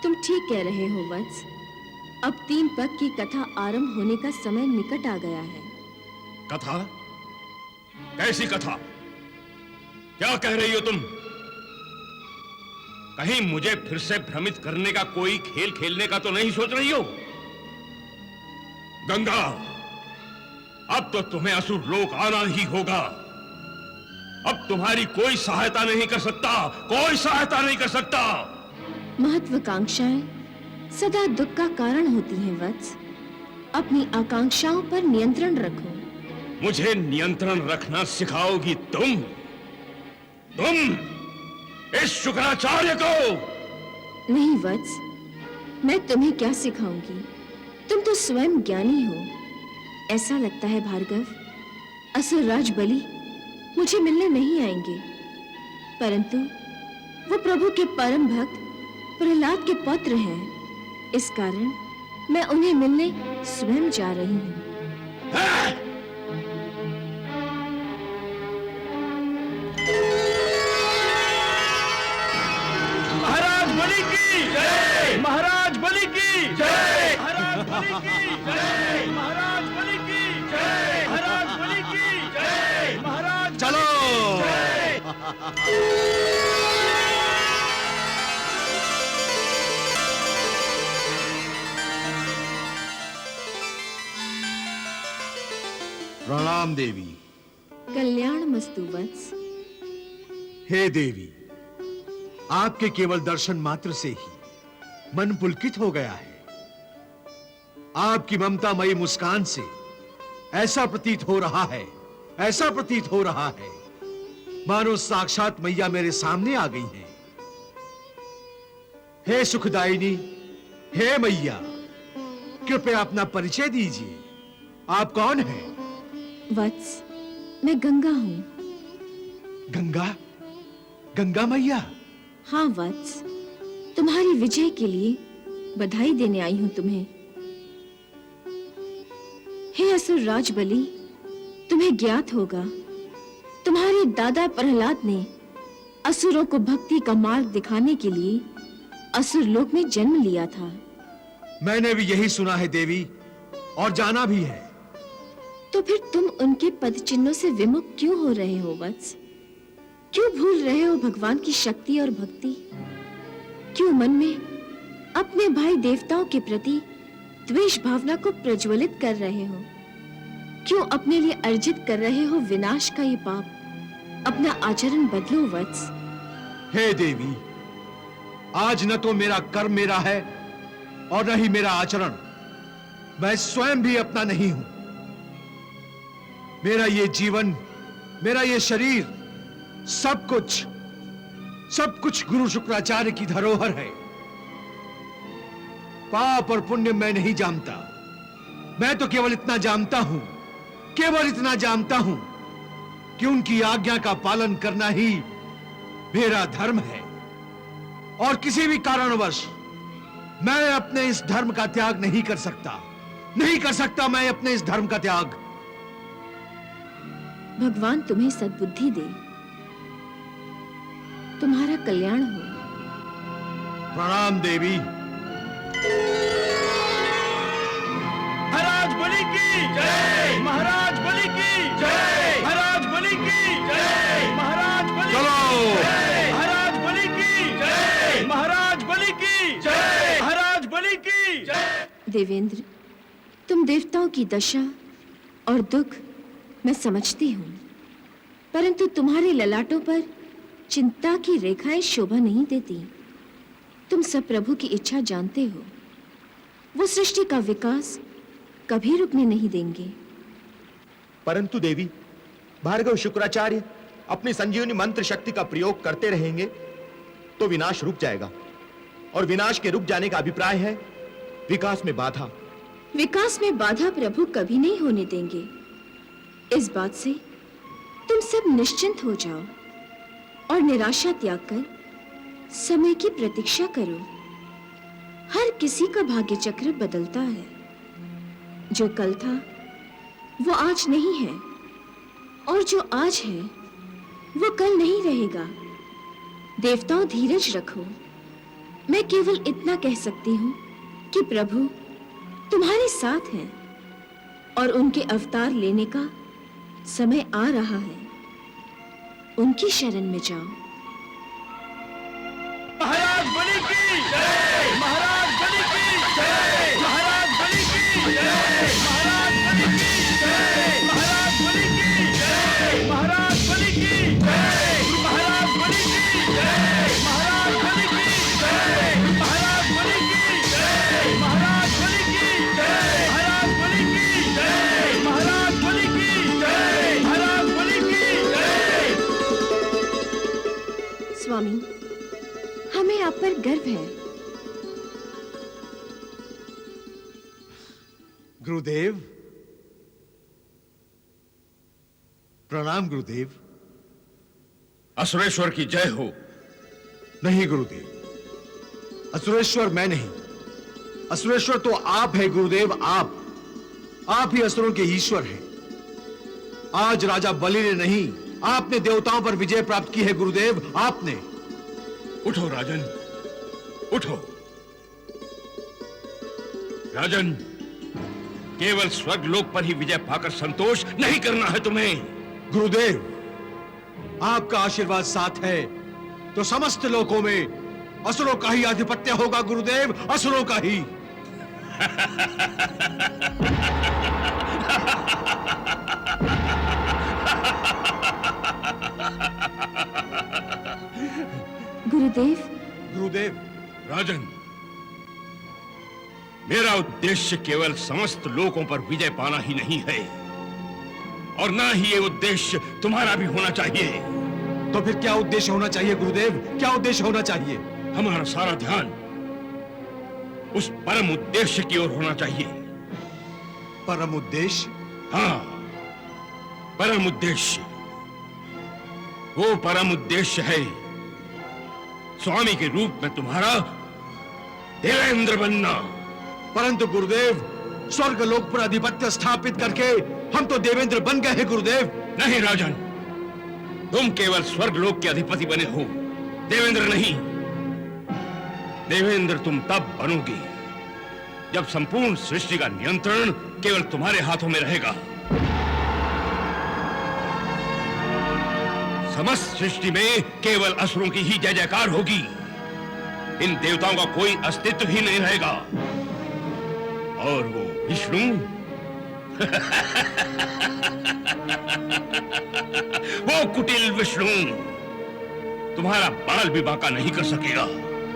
तुम ठीक कह रहे हो वत्स। अब 3 पग की कथा आरंभ होने का समय निकट आ गया है। कथा? कैसी कथा? क्या कह रही हो तुम? कहीं मुझे फिर से भ्रमित करने का कोई खेल खेलने का तो नहीं सोच रही हो? गंगा, अब तो तुम्हें असुर लोक आना ही होगा। अब तुम्हारी कोई सहायता नहीं कर सकता, कोई सहायता नहीं कर सकता। महत्वाकांक्षाएं सदा दुख का कारण होती हैं वत्स। अपनी आकांक्षाओं पर नियंत्रण रखो। मुझे नियंत्रण रखना सिखाओगी तुम? इस शुक्राचार्य को? नहीं वत्स, मैं तुम्हें क्या सिखाऊंगी? तुम तो स्वयं ज्ञानी हो। ऐसा लगता है भार्गव, असुरराज बलि मुझे मिलने नहीं आएंगे, परंतु वो प्रभु के परम भक्त प्रहलाद के पुत्र हैं। इस कारण मैं उन्हें मिलने स्वयं जा रही हूँ। महाराज बलि की जय! महाराज बलि की जय! महाराज बलि की जय! महाराज बलि की जय! महाराज बलि की जय! महाराज चलो। प्रणाम देवी। कल्याण मस्तु वत्स। हे देवी, आपके केवल दर्शन मात्र से ही मन पुलकित हो गया है। आपकी ममतामयी मुस्कान से ऐसा प्रतीत हो रहा है, ऐसा प्रतीत हो रहा है मानो साक्षात मैया मेरे सामने आ गई हैं। हे सुखदायिनी, हे मैया, कृपया अपना परिचय दीजिए। आप कौन हैं? वत्स, मैं गंगा हूँ। गंगा? गंगा मैया? हाँ वत्स, तुम्हारी विजय के लिए बधाई देने आई हूँ तुम्हें। हे असुरराज बलि, तुम्हें ज्ञात होगा, तुम्हारे दादा प्रहलाद ने असुरों को भक्ति का मार्ग दिखाने के लिए असुर लोक में जन्म लिया था। मैंने भी यही सुना है देवी, और जाना भी है। तो फिर तुम उनके पद चिन्हों से विमुख क्यों हो रहे हो वत्स? क्यों भूल रहे हो भगवान की शक्ति और भक्ति? क्यों मन में अपने भाई देवताओं के प्रति द्वेष भावना को प्रज्वलित कर रहे हो? क्यों अपने लिए अर्जित कर रहे हो विनाश का ये पाप? अपना आचरण बदलो वत्स। हे देवी, आज न तो मेरा कर्म मेरा है और न ही मेरा आचरण। मैं स्वयं भी अपना नहीं हूं। मेरा ये जीवन, मेरा ये शरीर, सब कुछ गुरु शुक्राचार्य की धरोहर है। पाप और पुण्य मैं नहीं जानता। मैं तो केवल इतना जानता हूं, केवल इतना जानता हूं कि उनकी आज्ञा का पालन करना ही मेरा धर्म है। और किसी भी कारणवश मैं अपने इस धर्म का त्याग नहीं कर सकता। नहीं कर सकता मैं अपने इस धर्म का त्याग। भगवान तुम्हें सद्बुद्धि दे, तुम्हारा कल्याण हो। प्रणाम देवी। महाराज बलि की जय! महाराज बलि की जय! महाराज बलि की जय! महाराज बलि चलो। महाराज बलि की जय! महाराज बलि की जय! महाराज बलि की जय! देवेंद्र, तुम देवताओं की दशा और दुख मैं समझती हूँ, परंतु तुम्हारे ललाटों पर चिंता की रेखाएं शोभा नहीं देती। तुम सब प्रभु की इच्छा जानते हो। वो सृष्टि का विकास कभी रुकने नहीं देंगे। परंतु देवी, भार्गव शुक्राचार्य अपनी संजीवनी मंत्र शक्ति का प्रयोग करते रहेंगे तो विनाश रुक जाएगा, और विनाश के रुक जाने का अभिप्राय है विकास में बाधा। विकास में बाधा प्रभु कभी नहीं होने देंगे। इस बात से तुम सब निश्चिंत हो जाओ और निराशा त्याग कर समय की प्रतीक्षा करो। हर किसी का भाग्य चक्र बदलता है। जो कल था वो आज नहीं है, और जो आज है वो कल नहीं रहेगा। देवताओं, धीरज रखो। मैं केवल इतना कह सकती हूँ कि प्रभु तुम्हारे साथ हैं और उनके अवतार लेने का समय आ रहा है। उनकी शरण में जाओ। महाराज बलि की जय! महाराज बलि की जय! महाराज बलि की जय! महाराज बलि की जय! महाराज बलि की जय! महाराज बलि की जय! महाराज बलि की जय! महाराज बलि की जय! महाराज बलि की जय! महाराज बलि की जय! महाराज बलि की जय! महाराज बलि की जय! महाराज बलि की जय! स्वामी, हमें आप पर गर्व है। गुरुदेव, प्रणाम गुरुदेव। असुरेश्वर की जय हो। नहीं गुरुदेव, असुरेश्वर मैं नहीं, असुरेश्वर तो आप है गुरुदेव। आप ही असुरों के ईश्वर हैं। आज राजा बलि ने नहीं, आपने देवताओं पर विजय प्राप्त की है गुरुदेव, आपने। उठो राजन, उठो। राजन, केवल स्वर्गलोक पर ही विजय पाकर संतोष नहीं करना है तुम्हें। गुरुदेव, आपका आशीर्वाद साथ है तो समस्त लोकों में असुरों का ही आधिपत्य होगा गुरुदेव, असुरों का ही। गुरुदेव। गुरुदेव। राजन, मेरा उद्देश्य केवल समस्त लोकों पर विजय पाना ही नहीं है, और ना ही ये उद्देश्य तुम्हारा भी होना चाहिए। तो फिर क्या उद्देश्य होना चाहिए गुरुदेव? क्या उद्देश्य होना चाहिए? हमारा सारा ध्यान उस परम उद्देश्य की ओर होना चाहिए। परम उद्देश्य? हाँ, परम उद्देश्य। वो परम उद्देश्य है स्वामी के रूप में तुम्हारा देवेंद्र बनना। परंतु गुरुदेव, स्वर्ग लोक पर आधिपत्य स्थापित करके हम तो देवेंद्र बन गए हैं गुरुदेव। नहीं राजन, तुम केवल स्वर्ग लोक के अधिपति बने हो, देवेंद्र नहीं। देवेंद्र तुम तब बनोगे जब संपूर्ण सृष्टि का नियंत्रण केवल तुम्हारे हाथों में रहेगा। समस्त सृष्टि में केवल असुरों की ही जय जयकार होगी। इन देवताओं का कोई अस्तित्व ही नहीं रहेगा। और वो विष्णु वो कुटिल विष्णु तुम्हारा बाल भी बांका नहीं कर सकेगा।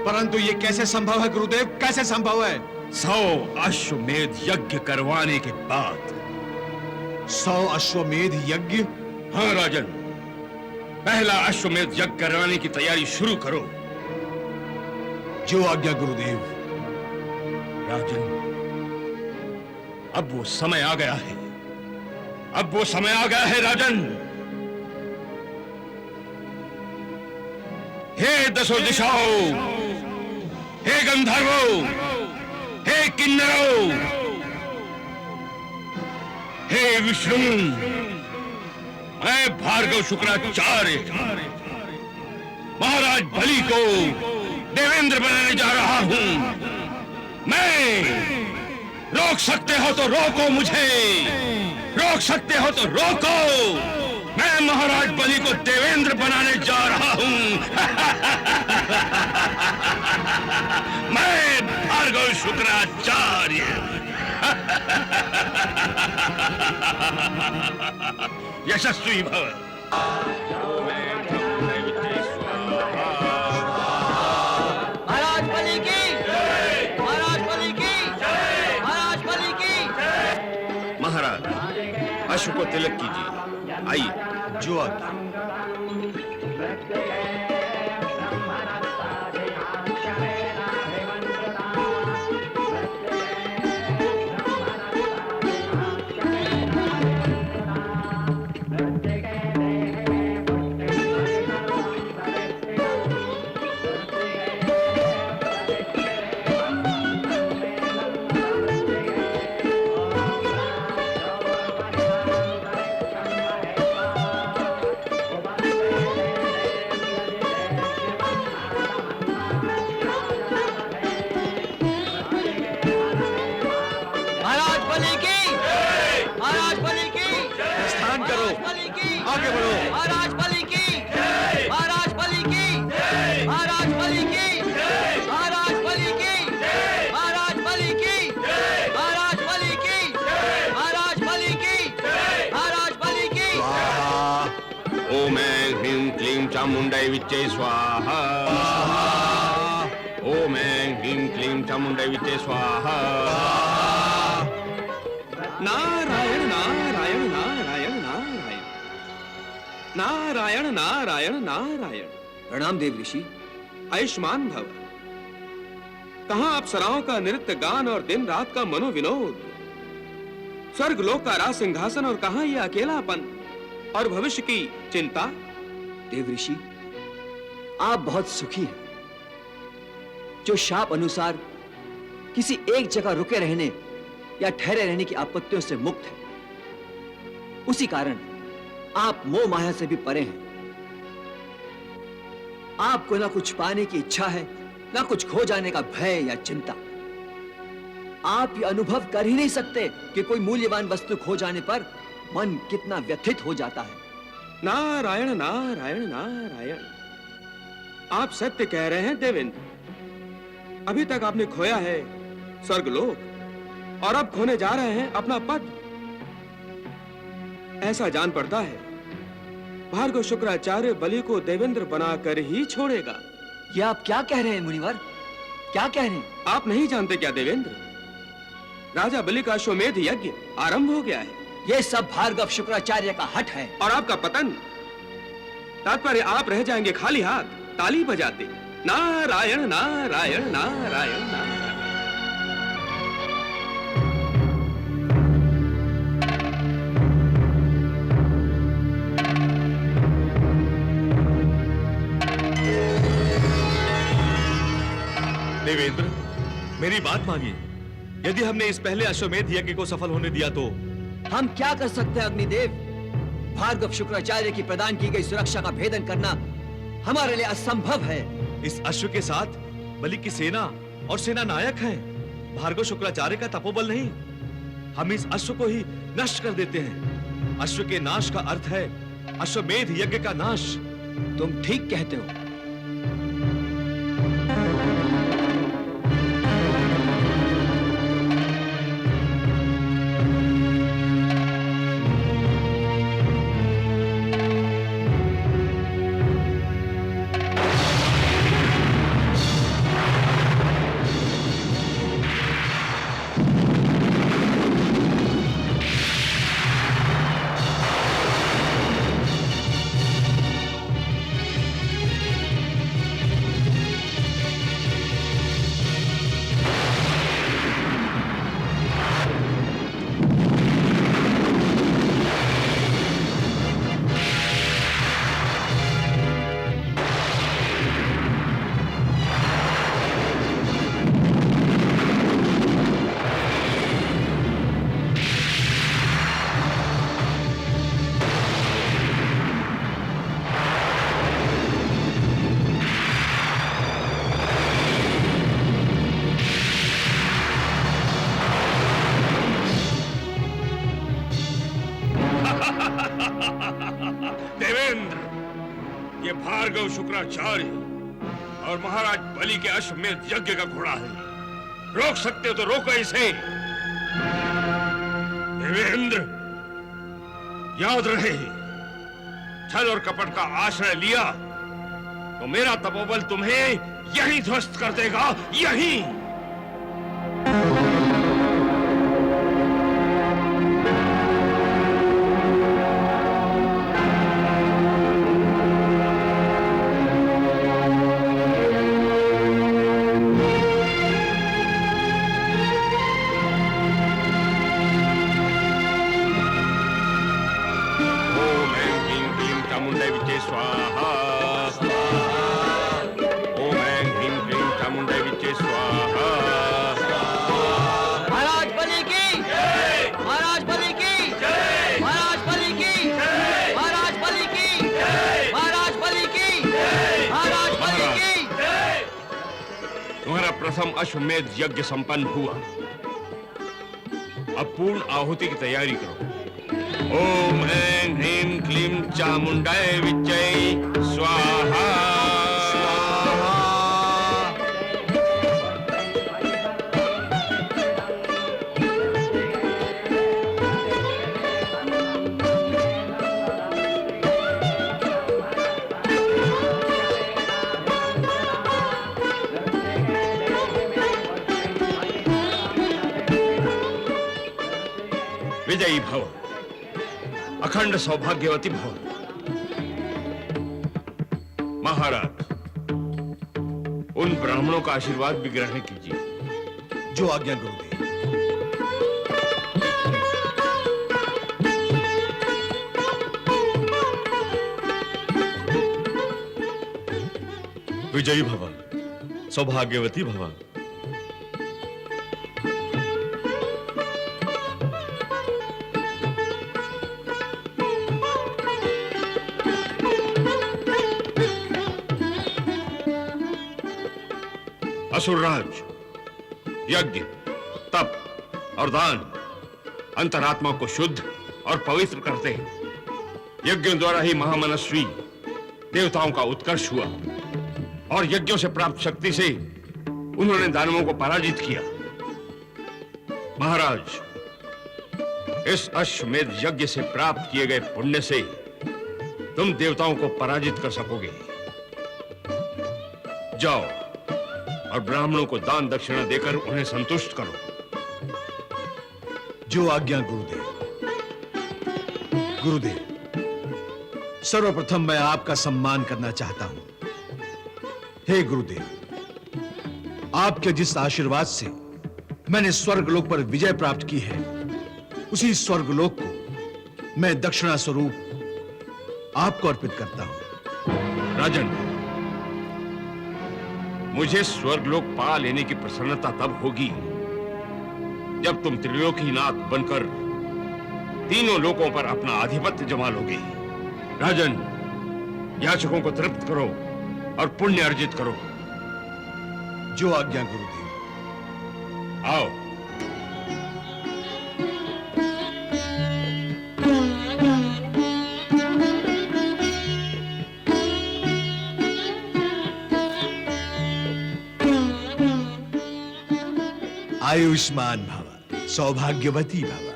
परंतु ये कैसे संभव है गुरुदेव, कैसे संभव है? 100 अश्वमेध यज्ञ करवाने के बाद। 100 अश्वमेध यज्ञ? हाँ राजन, पहला अश्वमेध यज्ञ करवाने की तैयारी शुरू करो। जो आज्ञा गुरुदेव। राजन, अब वो समय आ गया है, अब वो समय आ गया है राजन। हे दसों दिशाओं, हे गंधर्वों, हे किन्नरों, हे विष्णु, मैं भार्गव शुक्राचार्य महाराज बलि को देवेंद्र बनाने जा रहा हूं। मैं रोक सकते हो तो रोको मुझे, रोक सकते हो तो रोको। मैं महाराज बलि को देवेंद्र बनाने जा रहा हूं। मैं भार्गव शुक्राचार्य। यशस्वी भव। महाराज बलि की जय! महाराज बलि की जय! महाराज बलि की जय! महाराज, अश्व को तिलक कीजिए। आइए। जो आज्ञा। महाराज बलि की, महाराज बलि की, प्रस्थान करो, बलि की, आगे बढ़ो। महाराज बलि की, महाराज बलि की, महाराज बलि की, महाराज बलि की, महाराज बलि की, महाराज बलि की, महाराज बलि की, महाराज बलि की। ओम ऐं ह्रीं क्लीं चामुंडै विच्चे स्वाहा। ओम ऐं ह्रीं क्लीं चामुंडै विच्चे स्वाहा। नारायण नारायण नारायण नारायण नारायण नारायण नारायण। प्रणाम देव ऋषि। आयुष्मान भव। कहां अप्सराओं का नृत्य गान और दिन रात का मनोविनोद, स्वर्ग लोक का राज सिंहासन और कहां ये अकेलापन और भविष्य की चिंता। देव ऋषि, आप बहुत सुखी हैं, जो शाप अनुसार किसी एक जगह रुके रहने या ठहरे रहने की आपत्तियों से मुक्त है। उसी कारण आप मोह माया से भी परे हैं। आपको ना कुछ पाने की इच्छा है, ना कुछ खो जाने का भय या चिंता। आप ये अनुभव कर ही नहीं सकते कि कोई मूल्यवान वस्तु खो जाने पर मन कितना व्यथित हो जाता है। नारायण नारायण नारायण। आप सत्य कह रहे हैं देवेंद्र। अभी तक आपने खोया है स्वर्गलोक और अब खोने जा रहे हैं अपना पद। ऐसा जान पड़ता है भार्गव शुक्राचार्य बलि को देवेंद्र बनाकर ही छोड़ेगा। ये आप क्या कह रहे हैं मुनिवर? क्या कह रहे हैं? आप नहीं जानते क्या देवेंद्र? राजा बलि का अश्वमेध यज्ञ आरंभ हो गया है। ये सब भार्गव शुक्राचार्य का हठ है। और आपका पतन, तात्पर्य आप रह जाएंगे खाली हाथ ताली बजाते। नारायण नारायण नारायण नारायण। देवेंद्र, मेरी बात मानिए। यदि हमने इस पहले अश्वमेध यज्ञ को सफल होने दिया तो हम क्या कर सकते हैं अग्निदेव? भार्गव शुक्राचार्य की प्रदान की गई सुरक्षा का भेदन करना हमारे लिए असंभव है। इस अश्व के साथ बलि की सेना और सेना नायक हैं। भार्गव शुक्राचार्य का तपोबल नहीं। हम इस अश्व को ही नष्ट कर देते हैं। अश्व के नाश का अर्थ है अश्वमेध यज्ञ का नाश। तुम ठीक कहते हो। देवेंद्र, ये भार्गव शुक्राचार्य और महाराज बलि के अश्वमेध यज्ञ का घोड़ा है। रोक सकते हो तो रोको इसे। देवेंद्र, याद रहे, छल और कपट का आश्रय लिया तो मेरा तपोबल तुम्हें यहीं ध्वस्त कर देगा, यहीं। प्रथम अश्वमेध यज्ञ संपन्न हुआ। अब पूर्ण आहुति की तैयारी करो। ओम ऐं ह्रीं क्लीं चामुंडाय विद्महे स्वाहा। विजयी भव, अखंड सौभाग्यवती भव। महाराज, उन ब्राह्मणों का आशीर्वाद भी ग्रहण कीजिए। जो आज्ञा गुरुदेव। विजयी भव, सौभाग्यवती भव। असुरराज, यज्ञ, तप और दान अंतरात्मा को शुद्ध और पवित्र करते हैं। यज्ञों द्वारा ही महामनस्वी देवताओं का उत्कर्ष हुआ और यज्ञों से प्राप्त शक्ति से उन्होंने दानवों को पराजित किया। महाराज, इस अश्वमेध यज्ञ से प्राप्त किए गए पुण्य से तुम देवताओं को पराजित कर सकोगे। जाओ और ब्राह्मणों को दान दक्षिणा देकर उन्हें संतुष्ट करो। जो आज्ञा गुरुदेव। गुरुदेव, सर्वप्रथम मैं आपका सम्मान करना चाहता हूं। हे गुरुदेव, आपके जिस आशीर्वाद से मैंने स्वर्गलोक पर विजय प्राप्त की है, उसी स्वर्गलोक को मैं दक्षिणा स्वरूप आपको अर्पित करता हूं। राजन, मुझे स्वर्गलोक पा लेने की प्रसन्नता तब होगी जब तुम त्रिलोकीनाथ बनकर तीनों लोकों पर अपना आधिपत्य जमा लोगे। राजन, याचकों को तृप्त करो और पुण्य अर्जित करो। जो आज्ञा गुरुदेव। आओ। आयुष्मान भव, सौभाग्यवती भव।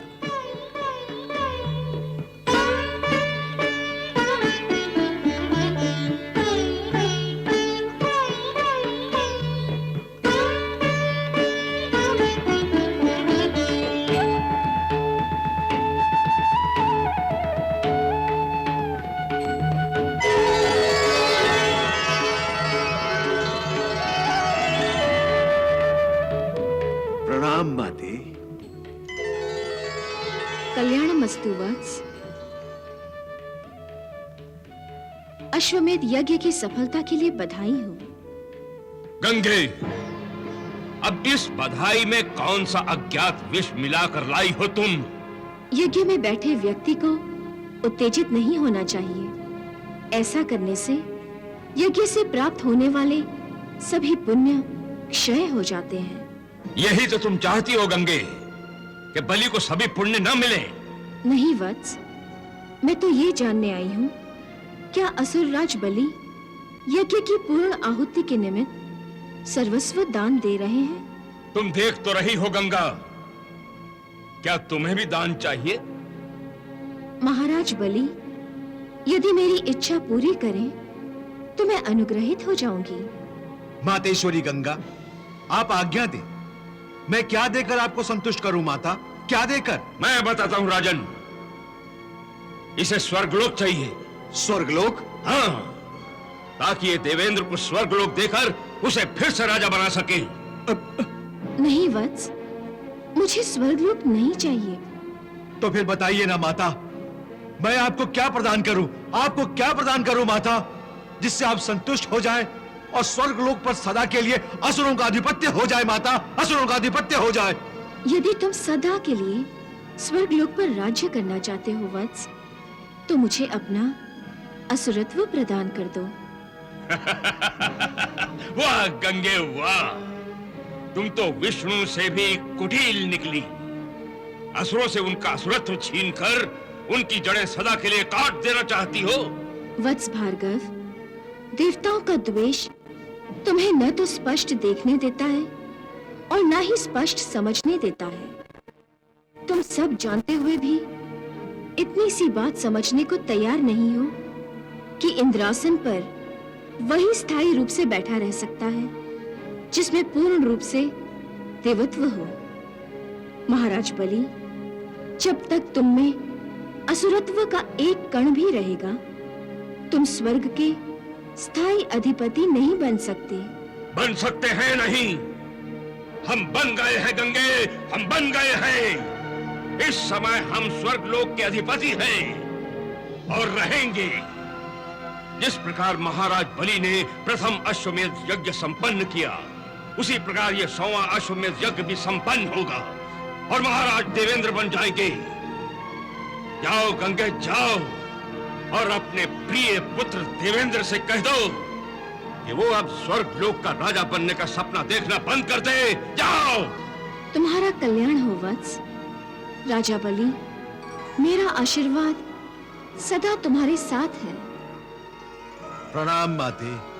प्रणाम माते। कल्याणमस्तु वत्स। अश्वमेध यज्ञ की सफलता के लिए बधाई हो। गंगे, अब इस बधाई में कौन सा अज्ञात विष मिलाकर लाई हो तुम? यज्ञ में बैठे व्यक्ति को उत्तेजित नहीं होना चाहिए। ऐसा करने से यज्ञ से प्राप्त होने वाले सभी पुण्य क्षय हो जाते हैं। यही तो तुम चाहती हो गंगे, कि बलि को सभी पुण्य न मिले। नहीं वत्स, मैं तो ये जानने आई हूँ, क्या असुरराज बलि यज्ञ की पूर्ण आहुति के निमित्त सर्वस्व दान दे रहे हैं? तुम देख तो रही हो गंगा, क्या तुम्हें भी दान चाहिए? महाराज बलि यदि मेरी इच्छा पूरी करें तो मैं अनुग्रहित हो जाऊंगी। मातेश्वरी गंगा, आप आज्ञा दें। मैं क्या देकर आपको संतुष्ट करूं माता? क्या देकर? मैं बताता हूं राजन, इसे स्वर्गलोक चाहिए। स्वर्गलोक? हाँ, ताकि ये देवेंद्र को स्वर्गलोक देकर उसे फिर से राजा बना सके। नहीं वत्स, मुझे स्वर्गलोक नहीं चाहिए। तो फिर बताइए ना माता, मैं आपको क्या प्रदान करूं? आपको क्या प्रदान करूं माता, जिससे आप संतुष्ट हो जाएं और स्वर्गलोक पर सदा के लिए असुरों का आधिपत्य हो जाए माता, असुरों का आधिपत्य हो जाए। यदि तुम सदा के लिए स्वर्गलोक पर राज्य करना चाहते हो वत्स, तो मुझे अपना असुरत्व प्रदान कर दो। वाह गंगे वाह, तुम तो विष्णु से भी कुटिल निकली। असुरों से उनका असुरत्व छीनकर उनकी जड़ें सदा के लिए काट देना चाहती हो। वत्स भार्गव, देवताओं का द्वेष तुम्हें न तो स्पष्ट देखने देता है और न ही स्पष्ट समझने देता है। तुम सब जानते हुए भी इतनी सी बात समझने को तैयार नहीं हो कि इंद्रासन पर वही स्थायी रूप से बैठा रह सकता है जिसमें पूर्ण रूप से देवत्व हो। महाराज बलि, जब तक तुम में असुरत्व का एक कण भी रहेगा, तुम स्वर्ग के स्थायी अधिपति नहीं बन सकते। बन सकते हैं नहीं, हम बन गए हैं गंगे, हम बन गए हैं। इस समय हम स्वर्गलोक के अधिपति हैं और रहेंगे। जिस प्रकार महाराज बलि ने प्रथम अश्वमेध यज्ञ संपन्न किया, उसी प्रकार ये 100वां अश्वमेध यज्ञ भी संपन्न होगा और महाराज देवेंद्र बन जाएंगे। जाओ गंगे जाओ और अपने प्रिय पुत्र देवेंद्र से कह दो कि वो अब स्वर्ग लोक का राजा बनने का सपना देखना बंद कर दे। जाओ। तुम्हारा कल्याण हो वत्स। राजा बलि, मेरा आशीर्वाद सदा तुम्हारे साथ है। प्रणाम माते।